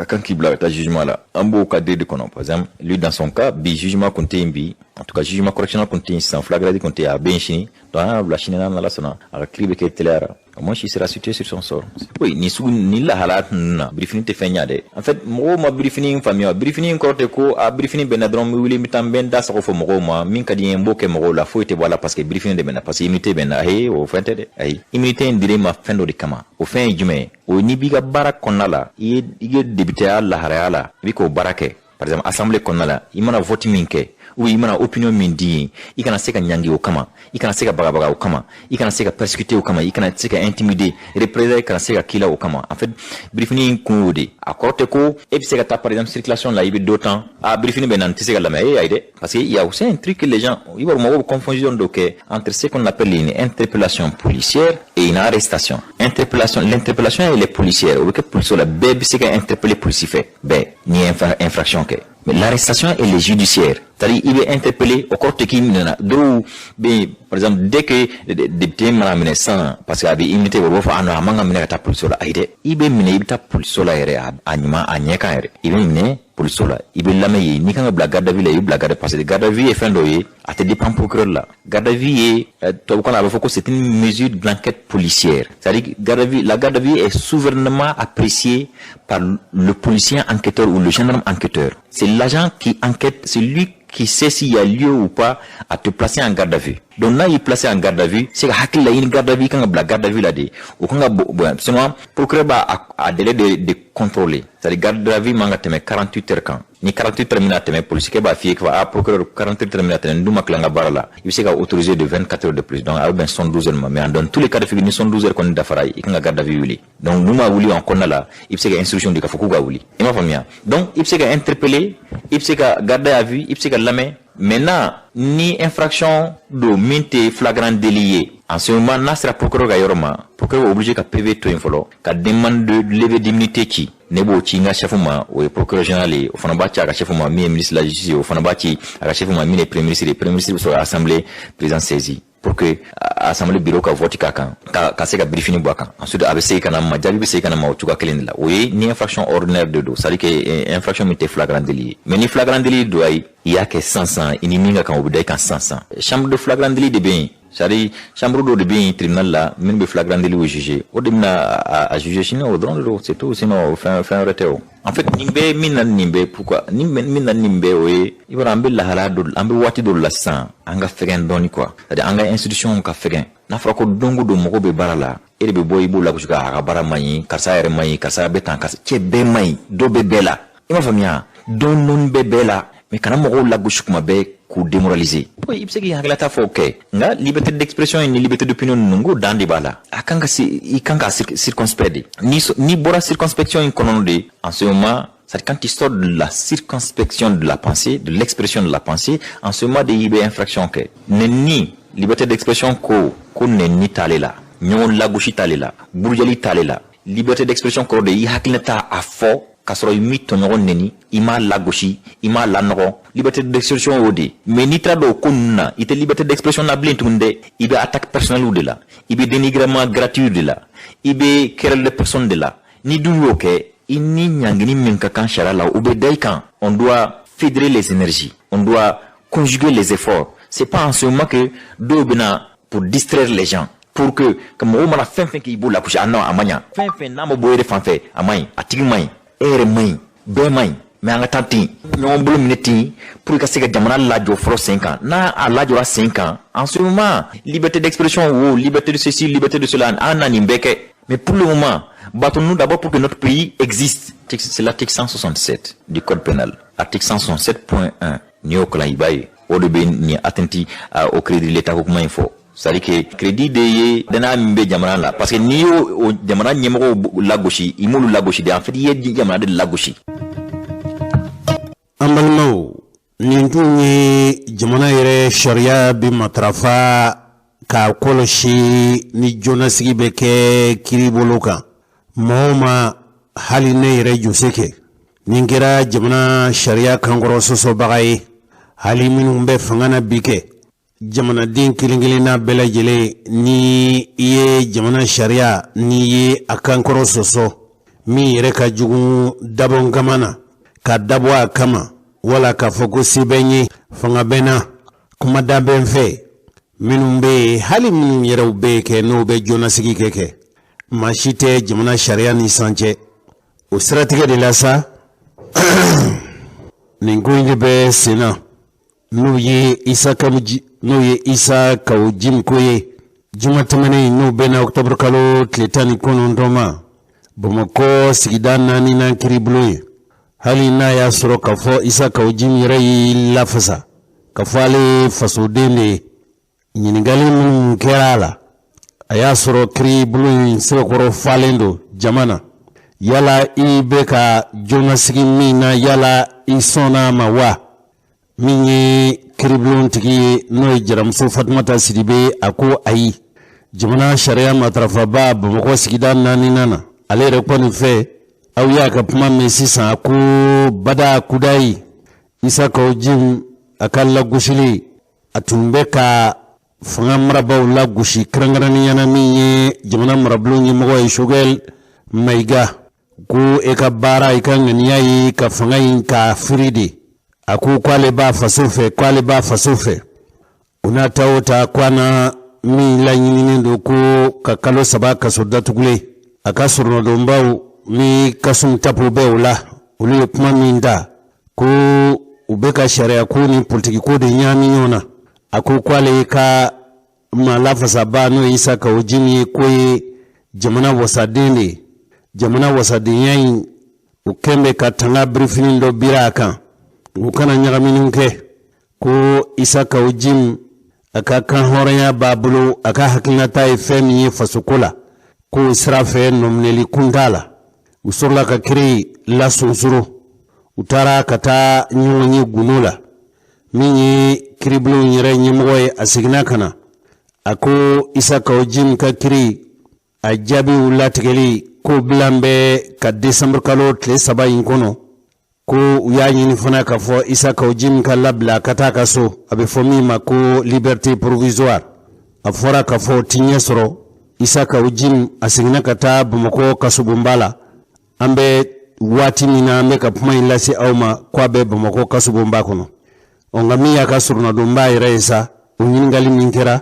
quand qui blague ta jugement là, un beau cadre de konon, par exemple, lui dans son cas, bi jugement compté bi, en tout cas jugement correctionnel compté sans flagrant compté à benchini, dans la Chine dans la sona, à la clip qui est télé. Moi, je serai situé sur son sort. Oui, ni la halat na briefing te fenyade. En fait, mo ma briefing famille, briefing korte ko a briefing benadrom wili mitam ben da sa ko fo mo ma min kadi mboke mo la fo te voilà parce que briefing de ben parce que imité ben ay o fente de ay imité ndire ma fendo de kama o fin jume o ni biga barak konala i débuté alla harala biko barake par exemple assemblée konala imana vote minke ou imana opinion mindi ikana seka nyangi o kama ikana seka bagabaga o kama ikana seka persécuter o kama ikana seka intimider représailles ikana seka kila o kama en fait briefing koudi akorte ko et puis seka ta par exemple circulation là il y a d'autant à briefing ben antiseka la mais aide parce qu'il y a aussi un truc que les gens ils vont avoir confusion donc entre ce qu'on appelle une interpellation policière et une arrestation. L'interpellation elle est policière ou que police la bébé c'est interpeller policier fait ben ni infraction que mais l'arrestation elle est judiciaire. C'est-à-dire il est interpellé au corps de qui minena do ben par exemple dès que député manamene sans parce que abi immunité bo fa ana manga minena ta police la aide ibe mine ibita police la ere anyima anyeka ere ibe mine police la ibe lamay ni kan bla garde ville ibla garde parce que garde vie est fin doye à te dépend procureur là garde vie est to qu'on a faut que c'est une mesure d'enquête policière. C'est-à-dire la garde vie est souverainement appréciée par le policier enquêteur ou le gendarme enquêteur. C'est l'agent qui enquête, c'est lui qui sait s'il y a lieu ou pas à te placer en garde à vue. Donc là, il est placé en garde à vue, c'est qu'il a une garde à vue quand la garde à vue là dit. Ou quand sinon, procureur a délai de contrôler. C'est-à-dire garde à vue manga teme 48 heures quand. Ni 48 heures minutes teme policier ba fier que va procureur 48 heures minutes nduma klanga barala. Il sait qu'a autorisé de 24 heures de plus. Donc ben 112 heures mais dans tous les cas de figure ni 112 heures qu'on d'affaire, il quand garde à vue wili. Donc nous ma wuli en konna là, il sait qu'a instruction de kafuku ga wuli. Et ma famille. Donc il sait qu'a interpellé, il sait qu'a garder à vue, il sait qu'a lamé. Maintenant, ni infraction de minte flagrant délié. En ce moment, n'a sera procureur gayorma. Procureur obligé qu'à PV tout infolo, qu'à demande de lever d'immunité qui. Nebo chinga chefuma ou procureur général au fanabachi à chefuma mi ministre de la justice au fanabachi à chefuma mi premier ministre sur l'assemblée président saisi pour que assemblée bureau ka vote ka seka briefing boaka ensuite ABC kana majabi be seka na mautuka kelenda oui ni infraction ordinaire de dos c'est-à-dire que infraction mite flagrant délit mais ni flagrant délit doit il y a que 500 iniminga kan obudai kan 500 chambre de flagrant délit de bien c'est-à-dire chambre de bien tribunal là même be flagrant délit au juger au demna à juger sinon au drone c'est tout sinon fin reteo en fait nimbe minna pourquoi minna nimbe oui il va ambe la halado ambe wati do la san anga fegen doni quoi c'est-à-dire anga institution ka fegen na frako dongo do mogo be barala ere be boy bu la ko ka bara mayi kasa ere mayi kasa betan kasa be mayi do be bela ima famia don non be bela mais kana mogo la gauche kuma be ku démoraliser oui il sait qu'il y a la fa OK nga liberté d'expression et liberté d'opinion nungu dandi bala akanga circonspect ni bora circonspection in kononde en ce moment c'est quand il sort de la circonspection de la pensée de l'expression de la pensée en ce moment de IB infraction que ni liberté d'expression ko nenni talela nyon la gauche talela bourjali talela liberté d'expression ko de yi hakilata a fo kasoro mi tonoro neni ima la gauche ima la noro liberté d'expression odi mais ni trado kunna ite liberté d'expression na blintunde ibe attaque personnelle ou de là ibe dénigrement gratuit de là ibe querelle de personne de là ni duyo ke ini nyangini minka kan sharala ube daikan on doit fédérer les énergies on doit conjuguer les efforts c'est pas en ce moment que do bena pour distraire les gens pour que comme on m'a fin qui boula couche ah non amanya fin na mo boyre fan fait amay atigi may ere may be may mais anga tanti non bulu mineti pour que c'est jamana la jo fro 5 ans na a la jo 5 ans en ce moment liberté d'expression ou liberté de ceci liberté de cela anani mbeke mais pour le moment battons-nous d'abord pour que notre pays existe. C'est l'article 167 du code pénal. Article 167.1. Nio kala ibaye. Odobe ni attenti au crédit de l'État comme il faut. C'est-à-dire que crédit de dana mbe jamana là parce que ni au jamana nyemoko la gauche, imolu la gauche de en fait il y a jamana de la gauche.
Ambalmao nintu sharia bi matrafa ka koloshi ni jona sigi be kɛ kiri bolo kan mɔgɔw ma hali ne yɛrɛ joseke nin kɛra jamana sharia kankɔrɔ sɔsɔbaga ye hali minnu bɛ fanga na bi kɛ jamanaden kelen-kelenna bɛɛ lajɛlen ni i ye jamana sharia ni ye a kankɔrɔ sɔsɔ min yɛrɛ ka jugu dabɔn kama na ka dabɔ a kama wala k'a fɔ ko se bɛ n ye fanga bɛ na kuma da bɛ n fɛ minnu bɛ yen hali minnu yɛrɛw bɛ kɛ n'o bɛ jɔnasigi kɛ maa si tɛ jamana sariya ni san cɛ o siratigɛ de la sa nin ko in de bɛ sen na n'o ye isa kawo jim ko ye juma tɛmɛnen n'o bɛnna octobre kalo tile 19 ma bamakɔ sigida 4nan kiribulon ye hali n'a y'a sɔrɔ k'a fɔ isa kawo jim yɛrɛ y'i lafasa k'a fɔ ale fasoden de ye ɲininkali minnu kɛra a la a y'a sɔrɔ kiribulon in sɛbɛkɔrɔ falen don jama na yala i bɛ ka jɔnmasigi min na yala i sɔnna ma wa min ye kiribulon tigi ye n'o ye jaramuso fatumata sidibe a ko ayi jamana sariya matarafaba bamakɔ sigida 4nan na ale yɛrɛ kɔni fɛ aw y'a ka kuma mɛn sisan a ko bada kudayi isa kawo jim a ka lagosili a tun bɛ ka fanga marabaw lagosi kɛrɛnkɛrɛnniyana min ye jamana marabulon ɲɛmɔgɔ ye Shogɛl Mayiga ko e ka baara i ka ŋaniya ye ka fanga in ka firi de a ko k'ale b'a faso fɛ o n'a ta o ta ko ana min laɲininen don ko ka kalo 3 kaso datugulen a ka sɔrɔnɔdonbaw ni kasum tapo bɛ o la olu ye kuma min da ko u bɛ ka sariya ko ni politiki ko de ɲaami ɲɔgɔn na a ko k'ale ka ma lafasaba n'o ye Isa Kawo Jim ye ko ye jamana wasaden de jamana wasadenya in o kɛn bɛ ka tanga birifinin dɔ bira a kan u kana ɲagaminin kɛ ko Isa Kawo Jim a ka kan hɔrɔnya b'a bolo a ka hakilinata ye fɛn min ye fasoko la ko sira fɛ nɔminɛli kun t'a la u sɔrɔla ka kiri lasonsoro u taara ka taa ɲɔgɔn ye gundo la min ye kiribulon yɛrɛ ɲɛmɔgɔ ye a seginna ka na a ko Isa Kawo Jim ka kiri a jaabiw latigɛli ko bilan bɛ ka décembre kalo tile 3 in kɔnɔ ko u y'a ɲini fana k'a fɔ Isa Kawo Jim ka labila ka taa ka so a bɛ fɔ min ma ko liberté provisoire a fɔra k'a fɔ ti ɲɛ sɔrɔ Isa Kawo Jim a seginna ka taa Bamakɔ kasobonba la an bɛ waati min na an bɛ ka kuma in lase aw ma k'a bɛ Bamakɔ kasobonba kɔnɔ nka min y'a ka surunadonba yɛrɛ ye sa o ɲininkali min kɛra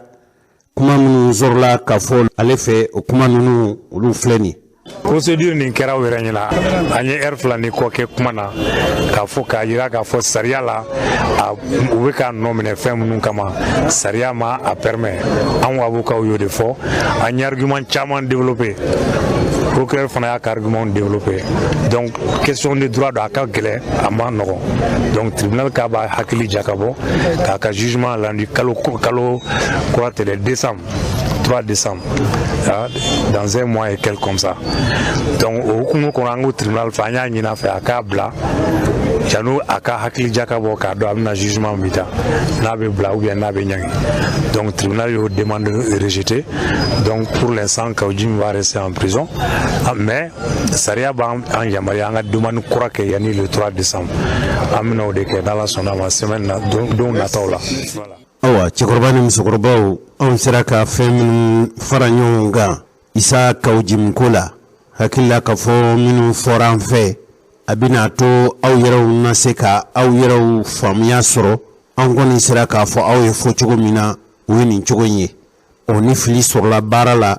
kuma minnu sɔrɔla k'a fɔ ale fɛ o kuma ninnu olu filɛ nin
procédure nin kɛra o yɛrɛ ɲɛna an ye heure 2 ni kɔ kɛ kuma na k'a fɔ k'a jira k'a fɔ sariya la u bɛ ka nɔ minɛ fɛn minnu kama sariya ma a permet an avocat y'o de fɔ an ye argument caman développé procureur fana y'a ka argument développé donc question de droit don a ka gɛlɛn a ma nɔgɔn donc tribunal k'a b'a hakili jakabɔ k'a ka jugement rendu kalo crois que le décembre 3 décembre dans un mois et quelques comme ça donc au hukumu kɔnɔ an ko tribunal fɛ an y'a ɲini a fɛ a k'a bila janu a ka hakili jakabɔ k'a dɔn a bɛna jugement min ta n'a bɛ bila ou bien n'a bɛ ɲangi donc tribunal y'o demande rejeté donc pour l'instant Kawo Jim va rester en prison mais sariya b'an yamaruya an ka demande kura kɛ yanni le 3 décembre an bɛna o de kɛ n'Ala sɔnna ma semaine na don nataw la voilà.
awa cɛkɔrɔba ni musokɔrɔbaw anw sera ka fɛn minnu fara ɲɔgɔn kan Isa Kawo Jim ko la hakilila ka fɔ minnu fɔra an fɛ a bɛna to aw yɛrɛw na se ka aw yɛrɛw faamuya sɔrɔ an kɔni sera k'a fɔ aw ye fɔ cogo min na o ye nin cogo in ye ni fili sɔrɔla baara la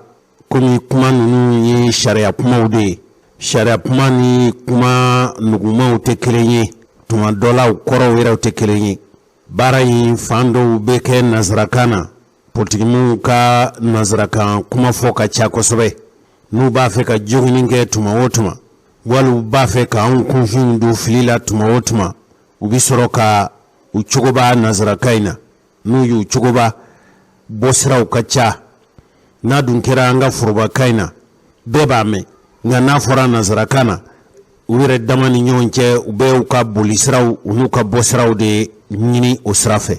komi kuma ninnu ye sariya kumaw de ye sariya kuma ni kuma nugumaw tɛ kelen ye tuma dɔ la u kɔrɔw yɛrɛw tɛ kelen ye baara in fan dɔw bɛ kɛ nazarakan na politikimuw ka nazarakan kuma fɔ ka ca kosɛbɛ n'u b'a fɛ ka jogini kɛ tuma o tuma wali u b'a fɛ ka anw kunfin don fili la tuma o tuma u bi sɔrɔ ka u cogoba nazarakan in na n'u y'u cogoba bɔsiraw ka ca n'a dun kɛra an ka forobakan in na bɛɛ b'a mɛn nka n'a fɔra nazarakan na u yɛrɛ dama ni ɲɔgɔn cɛ u bɛ u ka bolisiraw u n'u ka bɔsiraw de ɲini o sira fɛ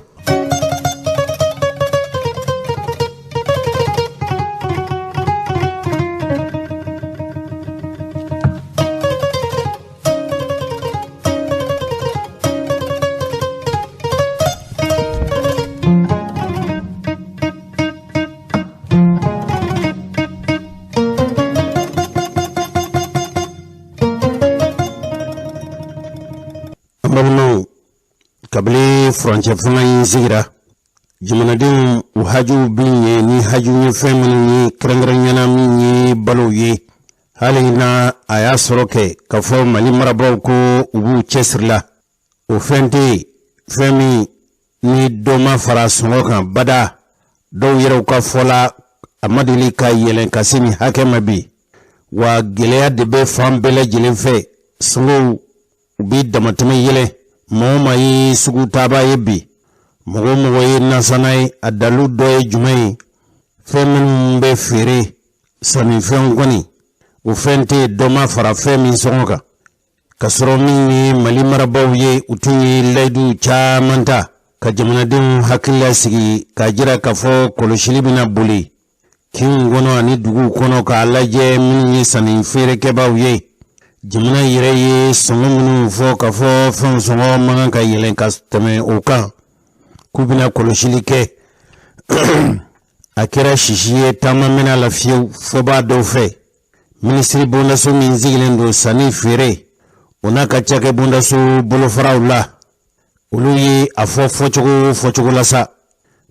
kabili frontier fana yin sigira jamanadenw u haju bin ye ni haju ye fɛn minnu ni kɛrɛnkɛrɛnyana min ye balo ye hali na a y'a sɔrɔ kɛ ka fɔ mali marabaw ko u b'u cɛsirila o fɛn tɛ fɛn min ni dɔ ma fara sɔngɔ kan bada dɔw yɛrɛw ka fɔla a ma deli ka yɛlɛn ka se nin hakɛ ma bi wa gɛlɛya de bɛ fan bɛɛ lajɛlen fɛ sɔngɔw u bɛ damatɛmɛ yɛlɛ mɔgɔ ma ye sugu taaba ye bi mɔgɔ mɔgɔ ye nasana ye a dalu dɔ ye jumɛn ye fɛn minnu bɛ feere sannifɛnw kɔni o fɛn tɛ dɔ ma fara fɛn min sɔngɔ kan ka sɔrɔ min ye mali marabaw ye u tun ye layidu caman ta ka jamanadenw hakilila sigi k'a jira k'a fɔ kɔlɔsili bɛna boli kinw kɔnɔ ani duguw kɔnɔ k'a lajɛ minnu ye sanni feerekɛbaw ye jamana yɛrɛ ye sɔngɔ minnu fɔ k'a fɔ fɛnw sɔngɔ man kan ka yɛlɛn ka tɛmɛ o kan k'u bɛna kɔlɔsili kɛ a kɛra sisi ye taama mɛna la fiyewu fɔbaa dɔw fɛ minisiri bondaso min sigilen don sanni feere o n'a ka cakɛ bondaso bolofaraw la olu ye a fɔ fɔcogo la sa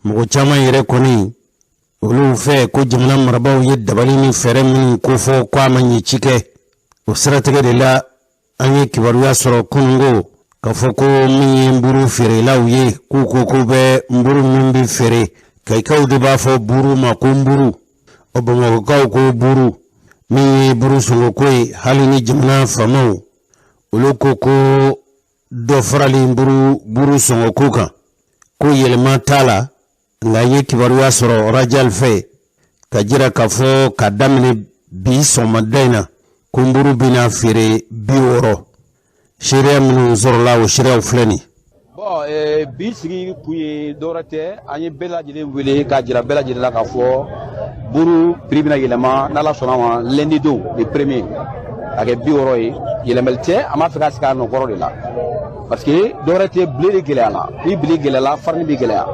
mɔgɔ caman yɛrɛ kɔni olu fɛ ko jamana marabaw ye dabali ni fɛɛrɛ minnu ko fɔ ko a ma ɲɛ ci kɛ o siratigɛ de la an ye kibaruya sɔrɔ kunungo k'a fɔ ko min ye nburu feerelaw ye k'u ko k'u bɛ nburu min bɛ feere kayikaw de b'a fɔ buru ma ko nburu o bamakɔkaw ko buru min ye buru sɔngɔko ye hali ni jamana faamaw olu ko ko dɔ farali buru sɔngɔko kan ko yɛlɛma t'a la nka ye kibaruya sɔrɔ rajal fɛ ka jira k'a fɔ ka daminɛ bi sɔgɔmada in na ko nburu bɛna feere 60 seereya minnu sɔrɔla o seereyaw filɛ nin
bi sigi kun ye dɔwɛrɛ tɛ an ye bɛɛ lajɛlen wele k'a jira bɛɛ lajɛlen la k'a fɔ buru prix bɛna yɛlɛma n'ala sɔnna ma lundi don le premier a kɛ 60 ye yɛlɛmɛli tɛ an b'a fɛ ka sigi a nɔkɔrɔ de la parce que dɔwɛrɛ tɛ bile de gɛlɛyala ni bile gɛlɛyala farine bɛ gɛlɛya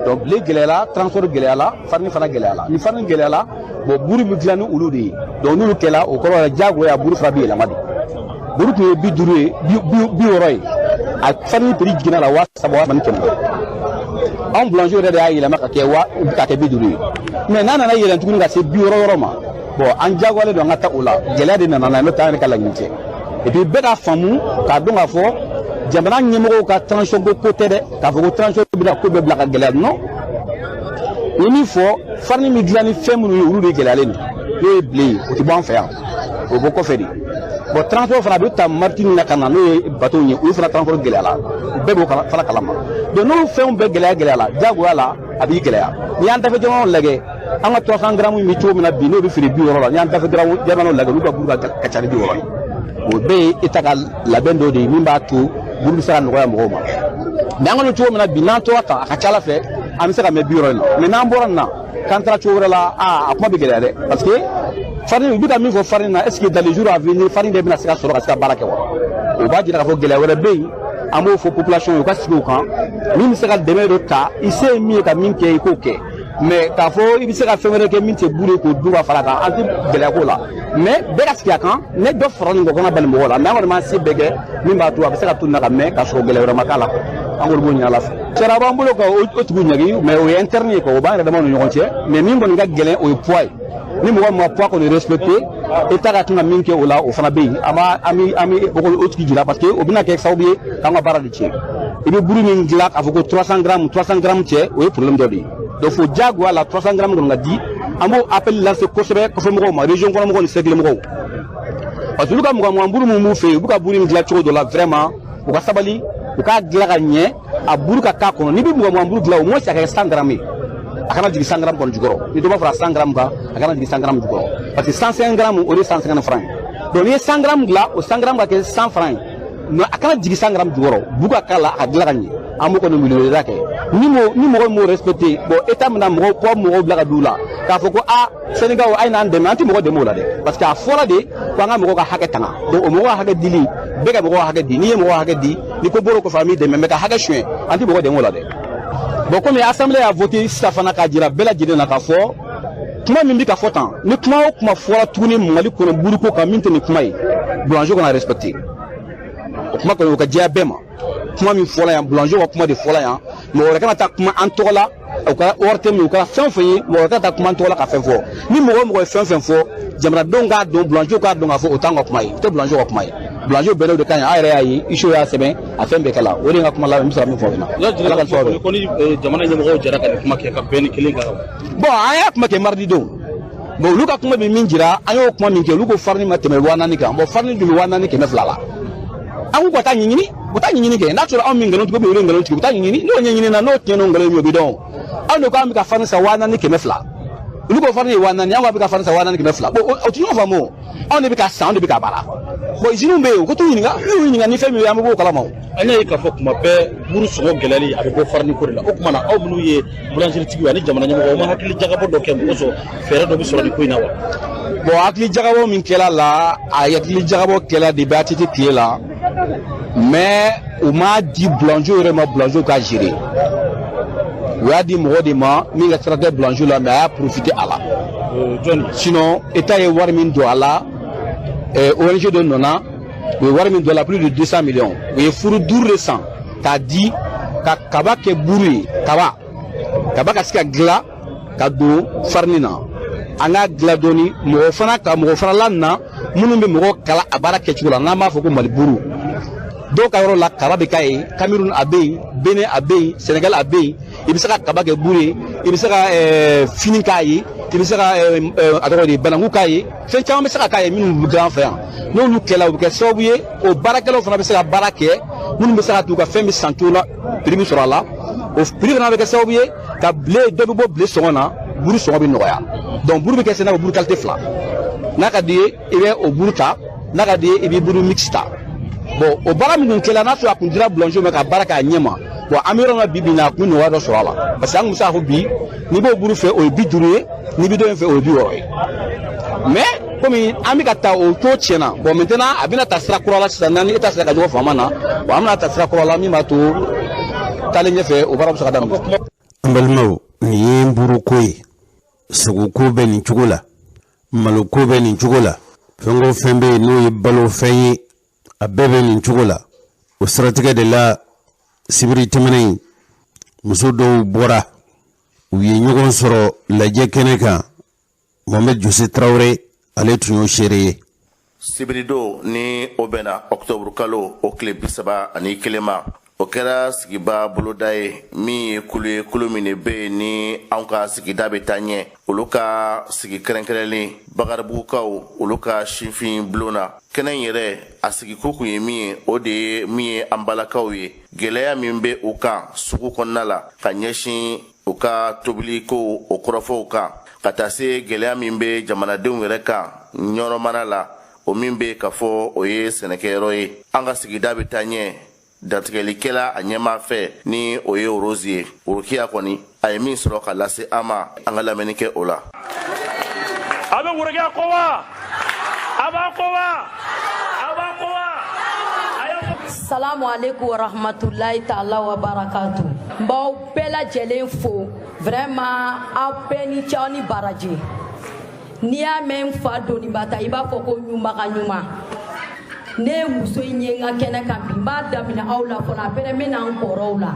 donc bile gɛlɛyala transport gɛlɛyala farine fana gɛlɛyala ni farine gɛlɛyala bon buru bɛ dilan ni olu de ye donc n'olu kɛla o kɔrɔ ye diyagoya buru fana bɛ yɛlɛma de buru tun ye 50 ye 60 ye a farine prix jiginna la 3,500 anw boulanger yɛrɛ de y'a yɛlɛma ka kɛ 50 ye mais n'a nana yɛlɛn tuguni ka se 60 yɔrɔ ma bon an diyagoyalen don an ka taa o la gɛlɛya de nana n'a ye n'o tɛ an yɛrɛ ka laɲini tɛ et puis bɛɛ k'a faamu k'a dɔn k'a fɔ jamana ɲɛmɔgɔw ka transition ko tɛ dɛ k'a fɔ ko transition bɛna ko bɛɛ bila ka gɛlɛya non ni min fɔ farine min dilan ni fɛn minnu ye olu de gɛlɛyalen don n'o ye bile ye o tɛ bɔ an fɛ yan o bɔ kɔfɛ de bon transport fana a bɛ ta martini na ka na n'o ye bateau ye olu fana transport gɛlɛyala bɛɛ b'o fana kalama donc n'olu fɛnw bɛɛ gɛlɛyala diyagoya la a b'i gɛlɛya n'i y'an dafɛ jamanaw lajɛ an ka 300 grammes bɛ cogo min na bi n'o bɛ feere 60 la n'i y'an dafɛ jamanaw lajɛ olu ka buru ka ca ni 60 ye o bɛɛ ye État ka labɛn dɔ de ye min b'a to buru bɛ se ka nɔgɔya mɔgɔw ma mais an ka cogo min na bi n'an tora kan a ka ca Ala fɛ an bɛ se ka mɛn 60 in na mais n'an bɔra nin na k'an taara cogo wɛrɛ la a kuma bɛ gɛlɛya dɛ parce que farine u bɛ ka min fɔ farine na est-ce que dans les jours à venir farine de bɛna se ka sɔrɔ ka se ka baara kɛ wa o b'a jira k'a fɔ gɛlɛya wɛrɛ bɛ yen an b'o fɔ population ye u ka sigi o kan min bɛ se ka dɛmɛ dɔ ta i se ye min ye ka min kɛ i k'o kɛ mais k'a fɔ i bɛ se ka fɛn wɛrɛ kɛ min tɛ buru ye k'o dun ka fara a kan an tɛ gɛlɛya k'o la mais bɛɛ ka sigi a kan ne dɔ fara nin kɔ kɔnɔ bali mɔgɔw la mais an kɔni m'an se bɛɛ kɛ min b'a to a bɛ se ka to nin na ka mɛn k'a sɔrɔ gɛlɛya wɛrɛ ma k'a la an kɔni b'o ɲini Ala fɛ sariya b'an bolo ka o tigiw ɲagi mais o ye interne ye quoi o b'an yɛrɛ damaw ni ɲɔgɔn cɛ mais min kɔni ka gɛlɛn o ye poids ye ni mɔgɔ min ma poids kɔni respecté État ka kan ka min kɛ o la o fana bɛ yen an bɛ o tigi jira parce que o bɛna kɛ sababu ye k'an ka baara de tiɲɛ i bɛ buru min dilan k'a fɔ ko 300 grammes cɛ o ye problème dɔ de ye donc fo diyagoya la 300 grammes kɔni ka di an b'o appel lancer kosɛbɛ kɔfɛmɔgɔw ma région kɔnɔmɔgɔw ni cercle-mɔgɔw parce que olu ka mugan buru min b'u fɛ yen u bɛ ka buru min dilan cogo dɔ la vraiment u ka sabali u k'a dilan ka ɲɛ a buru ka k'a kɔnɔ n'i bɛ mugan buru dilan au moins a ka kɛ 100 grammes ye a kana jigin 100 grammes kɔni jukɔrɔ ni dɔ b'a fara 100 grammes kan a kana jigin 100 grammes jukɔrɔ parce que 150 grammes o de ye 150 francs ye donc n'i ye 100 grammes dilan o 100 grammes ka kɛ 100 francs ye mais a kana jigin 100 grammes jukɔrɔ bu ka k'a la a ka dilan ka ɲɛ an b'o kɔni weleweleda kɛ ni mɔgɔ m'o respecté bon État mina mɔgɔw bila ka d'u la k'a fɔ ko Sénégal a ye n'an dɛmɛ an tɛ mɔgɔ dɛmɛ o la dɛ parce que a fɔra de ko an ka mɔgɔw ka hakɛ tanga donc o mɔgɔw ka hakɛ dili bɛɛ ka mɔgɔw ka hakɛ di n'i ye mɔgɔw ka hakɛ di ni ko bɔr'o kɔfɛ an b'i dɛmɛ mais ka hakɛ suɲɛ an tɛ mɔgɔ dɛmɛ o la dɛ bon comme assemblée y'a voté sisan fana k'a jira bɛɛ lajɛlen na k'a fɔ kuma min bɛ ka fɔ tan ni kuma o kuma fɔra tuguni Mali kɔnɔ buruko kan min tɛ nin kuma ye boulanger kɔni a respecté o kuma kɔni o ka diya bɛɛ ma kuma min fɔla yan boulanger ka kuma de fɔla yan mɔgɔ wɛrɛ kana taa kuma an tɔgɔ la o kɛra wari tɛ min o kɛra fɛn o fɛn ye mɔgɔ wɛrɛ kana taa kuma an tɔgɔ la ka fɛn fɔ ni mɔgɔ o mɔgɔ ye fɛn fɛn fɔ jamanadenw k'a dɔn boulanger k'a dɔn k'a fɔ o t'an ka kuma ye o tɛ boulanger ka kuma ye boulanger bɛn'o de kan yan an yɛrɛ y'a ye ISO y'a sɛbɛn a fɛn bɛɛ kɛla o de ye n ka kuma laban n bɛ se ka min fɔ aw ɲɛna.
ko ni jamana ɲɛmɔgɔw jɛra ka nin kuma kɛ ka bɛn ni kelen kan.
bon an y'a kuma kɛ mardi don bon olu ka kuma bɛ min jira an y'o kuma min kɛ olu ko farine ma tɛmɛ 4000 kan bon farine dun bɛ 4200 la an k'u ka taa ɲɛɲini u taa ɲɛɲini kɛ n'a sɔrɔ anw min nkalon tigɛ bɛ olu nkalon tigɛ u taa ɲɛɲini n'o ɲɛɲini na n'o tiɲɛna o nkalon ye o bɛ dɔn anw de ko an bɛ ka farine san 4200 olu ko farine ye 4000 anw bɛ ka farine san 4200 bon o tɛ ɲɔgɔn faamu anw de bɛ ka san anw de bɛ ka baara bon usines bɛ yen u ko t'u ɲininka n'u ɲininka ni fɛn min ye an bɛ bɔ o kalama.
an y'a ye k'a fɔ tuma bɛɛ buru sɔngɔ gɛlɛyali a bɛ bɔ farine ko de la o tuma na aw minnu ye boulangerie tigiw ani jamana ɲɛmɔgɔw aw ma hakili jagabɔ dɔ kɛ mɔgɔ sɔrɔ fɛɛrɛ dɔ bɛ sɔrɔ nin ko in na wa.
bon hakili jagabɔ min kɛla la a hakili jagabɔ kɛla de bɛ ATT tile la mais u m'a di boulanger yɛrɛ ma boulanger ka gérer u y'a di mɔgɔ de ma min ka sira tɛ boulanger la mais a y'a profiter a la sinon état ye wari min don a la ONG dɔ nana u ye wari min don a la plus de 200 millions u ye furu 5 de san k'a di ka kaba kɛ buru ye kaba ka se ka dilan ka don farine na an k'a dilan dɔɔni mɔgɔ fana la na minnu bɛ mɔgɔ kala a baara kɛcogo la n'an b'a fɔ ko mali buru dɔw ka yɔrɔ la kaba bɛ k'a ye Cameroun a bɛ yen Benin a bɛ yen Sénégal a bɛ yen i bɛ se ka kaba kɛ buru ye i bɛ se ka fini k'a ye i bɛ se ka a tɔgɔ de bananku k'a ye fɛn caman bɛ se ka k'a ye minnu bɛ dilan an fɛ yan n'olu kɛla o bɛ kɛ sababu ye o baarakɛlaw fana bɛ se ka baara kɛ minnu bɛ se ka t'u ka fɛn bɛ san cogo la prix bɛ sɔrɔ a la o prix fana bɛ kɛ sababu ye ka dɔ bɛ bɔ bile sɔngɔ na buru sɔngɔ bɛ nɔgɔya donc buru bɛ kɛ sɛnɛ buru qualité 2 n'a ka di ye i bɛ o buru ta n'a ka di ye i bɛ buru mix ta bon o baara min kɛla n'a sɔrɔ a kun dira boulanger ma ka baara k'a ɲɛ ma bon an bɛ yɔrɔ min na bi bi in na a kun nɔgɔya dɔ sɔrɔ a la parce que an kun bɛ se k'a fɔ bi n'i b'o buru fɛ o ye 50 ye n'i bɛ dɔ in fɛ o ye 60 ye mais komi an bɛ ka taa o to tiɲɛna bon maintenant a bɛna ta sira kura la sisan n'an ni État sera ka ɲɔgɔn faamu na bon an bɛna ta sira kura la min b'a to taalen ɲɛfɛ o baara bɛ se ka daminɛ.
An balimaw nin ye buru ko ye sogo ko bɛ nin cogo la malo ko bɛ nin cogo la fɛn o fɛn bɛ yen n'o ye balo fɛn ye a bɛɛ bɛ nin cogo la o siratigɛ de la sibiri tɛmɛnen muso dɔw bɔra u ye ɲɔgɔn sɔrɔ lajɛ kɛnɛ kan Mohamed Jose Traoré ale tun y'o seere ye.
Sibirido ni o bɛnna octobre kalo o tile 31 ma o kɛra sigiba boloda ye min ye kulu ye kulu min de bɛ yen ni anw ka sigida bɛ taa ɲɛ olu ka sigi kɛrɛnkɛrɛnlen Bakaribugukaw olu ka sinfin bulonna kɛnɛ in yɛrɛ a sigiko kun ye min ye o de ye min ye an balakaw ye gɛlɛya min bɛ u kan sugu kɔnɔna la ka ɲɛsin u ka tobiliko o kɔrɔfɔw kan ka taa se gɛlɛya min bɛ jamanadenw yɛrɛ kan ɲɔrɔmana la o min bɛ ka fɔ o ye sɛnɛkɛyɔrɔ ye an ka sigida bɛ taa ɲɛ datigɛlikɛla a ɲɛma fɛ ni o ye Rose ye Urukiya kɔni a ye min sɔrɔ ka lase an ma an ka lamɛnni kɛ o la.
A bɛ Urukiya ko wa? A b'a ko wa? A b'a ko wa?
Salamu alaikum wa rahmatulahi ta'ala wa barakatu. N b'aw bɛɛ lajɛlen fo vraiment aw bɛɛ ni ce aw ni baraji. N'i y'a mɛn n fa doniba ta i b'a fɔ ko ɲuman ka ɲuman. Ne ye muso in ye n ka kɛnɛ kan bi n b'a daminɛ aw la fɔlɔ après n bɛna n kɔrɔw la.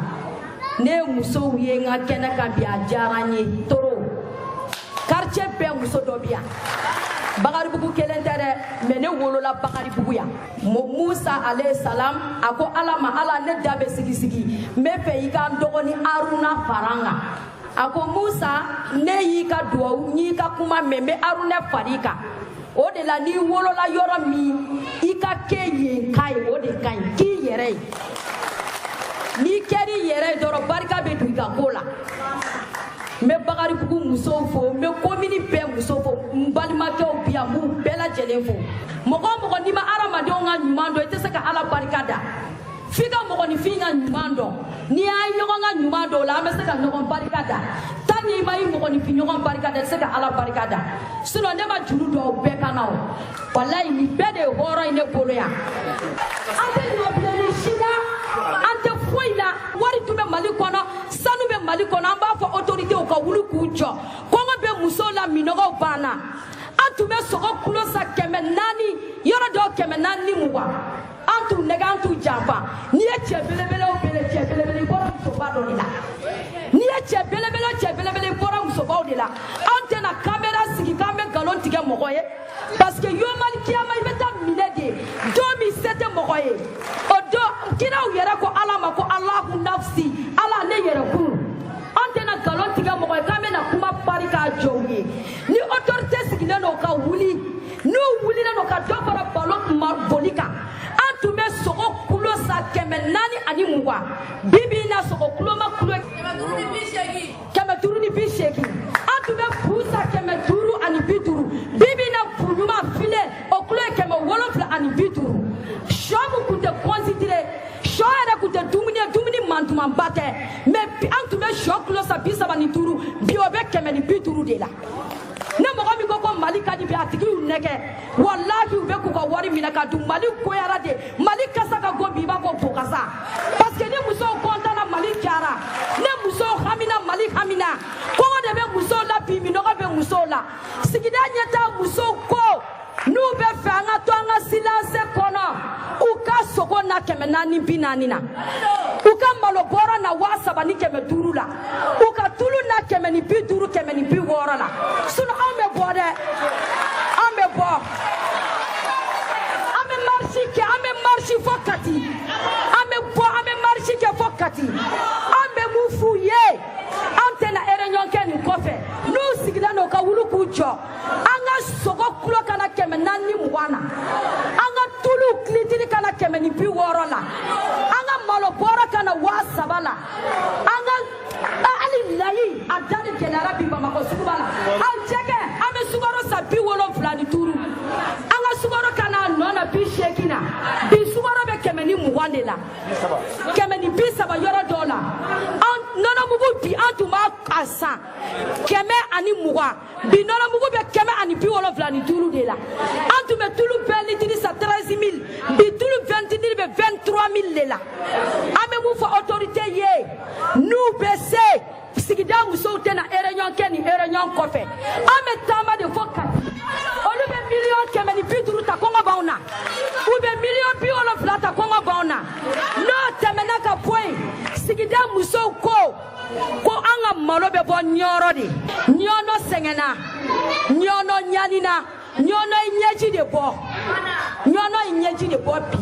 Ne ye musow ye n ka kɛnɛ kan bi a diyara n ye trop. Quartier bɛɛ muso dɔ bɛ yan. Bakaribugu kelen tɛ dɛ mais ne wolola Bakaribugu yan. Musa alayhi salam a ko Ala ma Ala ne da bɛ sigi sigi n bɛ fɛ i ka n dɔgɔnin Aruna fara n kan. A ko Musa ne y'i ka duwawu n y'i ka kuma mɛn n bɛ Aruna fara i kan. O de la n'i wolola yɔrɔ min i ka kɛ yen ka ye o de ka ɲi k'i yɛrɛ ye. N'i kɛr'i yɛrɛ ye dɔrɔn barika bɛ don i ka ko la. N bɛ Bakaribugu musow fo n bɛ commune bɛɛ musow fo n balimakɛw bi yan n b'u bɛɛ lajɛlen fo mɔgɔ o mɔgɔ n'i ma hadamadenw ka ɲuman dɔn i tɛ se ka Ala barika da f'i ka mɔgɔninfin ka ɲuman dɔn n'i y'a ɲɔgɔn ka ɲuman dɔn o la an bɛ se ka ɲɔgɔn barika da tant que i ma i mɔgɔninfin ɲɔgɔn barika da i tɛ se ka Ala barika da sinon ne ma juru dɔn o bɛɛ kan na o walayi nin bɛɛ de ye hɔrɔn ye ne bolo yan an tɛ ɲɔbilen si la an tɛ foyi la wari tun bɛ Mali kɔnɔ sanu bɛ Mali kɔnɔ an b'a fɔ autorités ka wuli k'u jɔ kɔngɔ bɛ musow la minɔgɔw banna an tun bɛ sogo kulo san 400 yɔrɔ dɔw 440 an tun t'u nɛgɛ an t'u janfa n'i ye cɛ belebele o bele cɛ belebele bɔra musoba dɔ de la n'i ye cɛ belebele bɔra musobaw de la an tɛna kamera sigi k'an bɛ nkalon tigɛ mɔgɔ ye parce que yomal kiyama i bɛ taa minɛ de don min se tɛ mɔgɔ ye o don kiraw yɛrɛ ko ala ma ko alahu nafsi ala ne yɛrɛ kun an tɛna nkalon tigɛ mɔgɔ ye k'an bɛna kuma pari k'a jɔ u ye ni autorité sigilen don ka wuli n'u wulilen don ka dɔ fara balo boli kan an tun bɛ sogo kulo sa 420 bi bi in na sogo kulo ma kulo 580 an tun bɛ fu sa 550 bi bi in na fu ɲuman filet o kulo ye 750 sɔ min tun tɛ considéré sɔ yɛrɛ tun tɛ dumuni ye dumuni mantumanba tɛ mais an tun bɛ sɔ kulo sa 35 bi o bɛ 150 de la ne mɔgɔ min ko Mali ka di bi a tigi y'u nɛgɛ wallahi u bɛ k'u ka wari minɛ ka dun Mali goyara de Mali kasa ka go bi i b'a fɔ bo kasa parce que ni musow kɔntana Mali jara ne musow hamina Mali hamina kɔngɔ de bɛ musow la bi minɔgɔ bɛ musow la sigida ɲɛtaa musow ko n'u bɛ fɛ an ka to an ka silence kɔnɔ u ka sogo na 440 na u ka malo bɔrɔ na 350 la u ka tulu na 150 160 la sinon an bɛ bɔ dɛ an bɛ bɔ an bɛ marche kɛ an bɛ marche fɔ Kati an bɛ bɔ an bɛ marche kɛ fɔ Kati an bɛ mun f'u ye an tɛna réunion kɛ nin kɔfɛ n'u sigilen don ka wuli k'u jɔ an ka sogo kulo kana 420 na an ka tulu kilitiri kana 160 la an ka malo bɔrɔ kana 300 la an ka hali layi a da de gɛlɛyara bi Bamakɔ suguba la an jɛgɛ an bɛ sukaro sa 75 an ka sukaro kana nɔ na 80 na bi sukaro bɛ 120 de la 130 yɔrɔ dɔw la an nɔnɔmugu bi an tun b'a san 120 bi nɔnɔmugu bɛ 175 de la an tun bɛ tulu bɛɛ litiri sa 13 000 bi tulu 20 litiri bɛ 23 000 de la an bɛ mun fɔ autorité ye n'u bɛ se sigida musow tɛna réunion kɛ ni réunion kɔfɛ an bɛ taama de fɔ Kati olu bɛ 150 ta kɔngɔ b'anw na u bɛ 70 ta kɔngɔ b'anw na n'o tɛmɛna ka bɔ yen sigida musow ko an ka malo bɛ bɔ ɲɔrɔ de ɲɔnɔ sɛgɛnna ɲɔnɔ ɲanina ɲɔnɔ ɲɛji de bɔ ɲɔnɔ ɲɛji de bɔ bi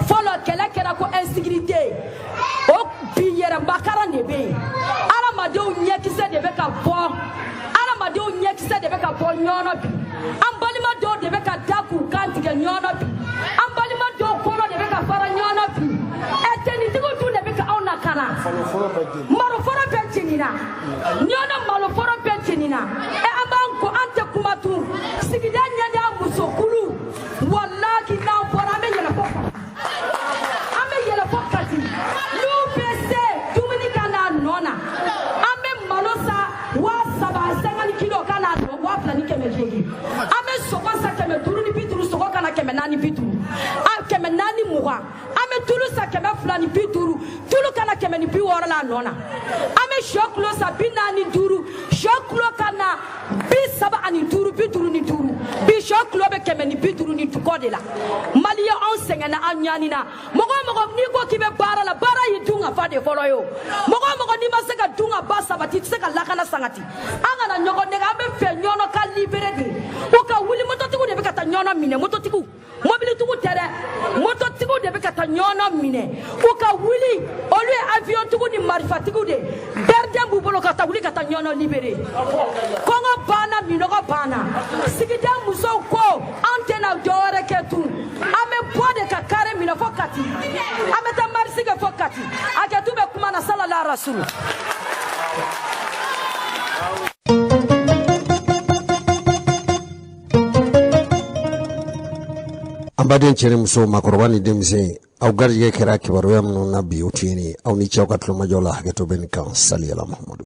fɔlɔ kɛlɛ kɛra ko insécurité o bi yɛrɛmakaran de bɛ yen adamadenw ɲɛkisɛ de bɛ ka bɔ adamadenw ɲɛkisɛ de bɛ ka bɔ ɲɔnɔ bi an balima dɔw de bɛ ka da k'u kan tigɛ ɲɔnɔ bi an balima dɔw kɔnɔ de bɛ ka fara ɲɔnɔ bi tenitigiw dun de bɛ ka anw lakana maloforo bɛɛ jenina ɲɔnɔ maloforo bɛɛ jenina an b'an ko an tɛ kuma tun sigida ɲɛda musokulu wallahi n'an bɔra an bɛ yɛlɛ fɔ Kati n'u bɛ se dumuni ka n'a nɔ na an bɛ malo sa 350 kilo ka n'a nɔ 2,800 an bɛ sogo sa 550 sogo kana 450 420 an bɛ tulu sa 250 tulu kana 160 la nɔ na an bɛ sɔ kulo sa 45 sɔ kulo kana 75 55 bi sɔ kulo bɛ 150 kɔ de la Mali anw sɛgɛnna an ɲanina mɔgɔ n'i ko k'i bɛ baara la baara y'i dun ka fa de fɔlɔ ye o mɔgɔ n'i ma se ka dun ka ba sabati i tɛ se ka lakana sabati an kana ɲɔgɔn nɛgɛ an bɛ fɛ ɲɔnɔ ka libéré de u ka wuli mototigiw de bɛ ka taa ɲɔnɔ minɛ mototigiw mobilitigiw tɛ dɛ mototigiw de bɛ ka taa ɲɔnɔ minɛ u ka wuli olu ye avion tigiw ni marifatigiw de bɛrɛden b'u bolo ka taa wuli ka taa ɲɔnɔ libéré kɔngɔ banna minɔgɔ banna sigida musow ko an tɛna dɔwɛrɛ kɛ tun an bɛ bɔ de ka kare minɛ fɔ Kati an bɛ taa marisi kɛ fɔ Kati a kɛtu bɛ kuma na salala rasulu
an baden cɛ ni muso makɔrɔba ni denmisɛn aw garijɛgɛ kɛra kibaruya minnu na bi o tun ye aw ni cɛw ka tulomajɔ la hakɛto bɛ nin kan saliyala Mahamadu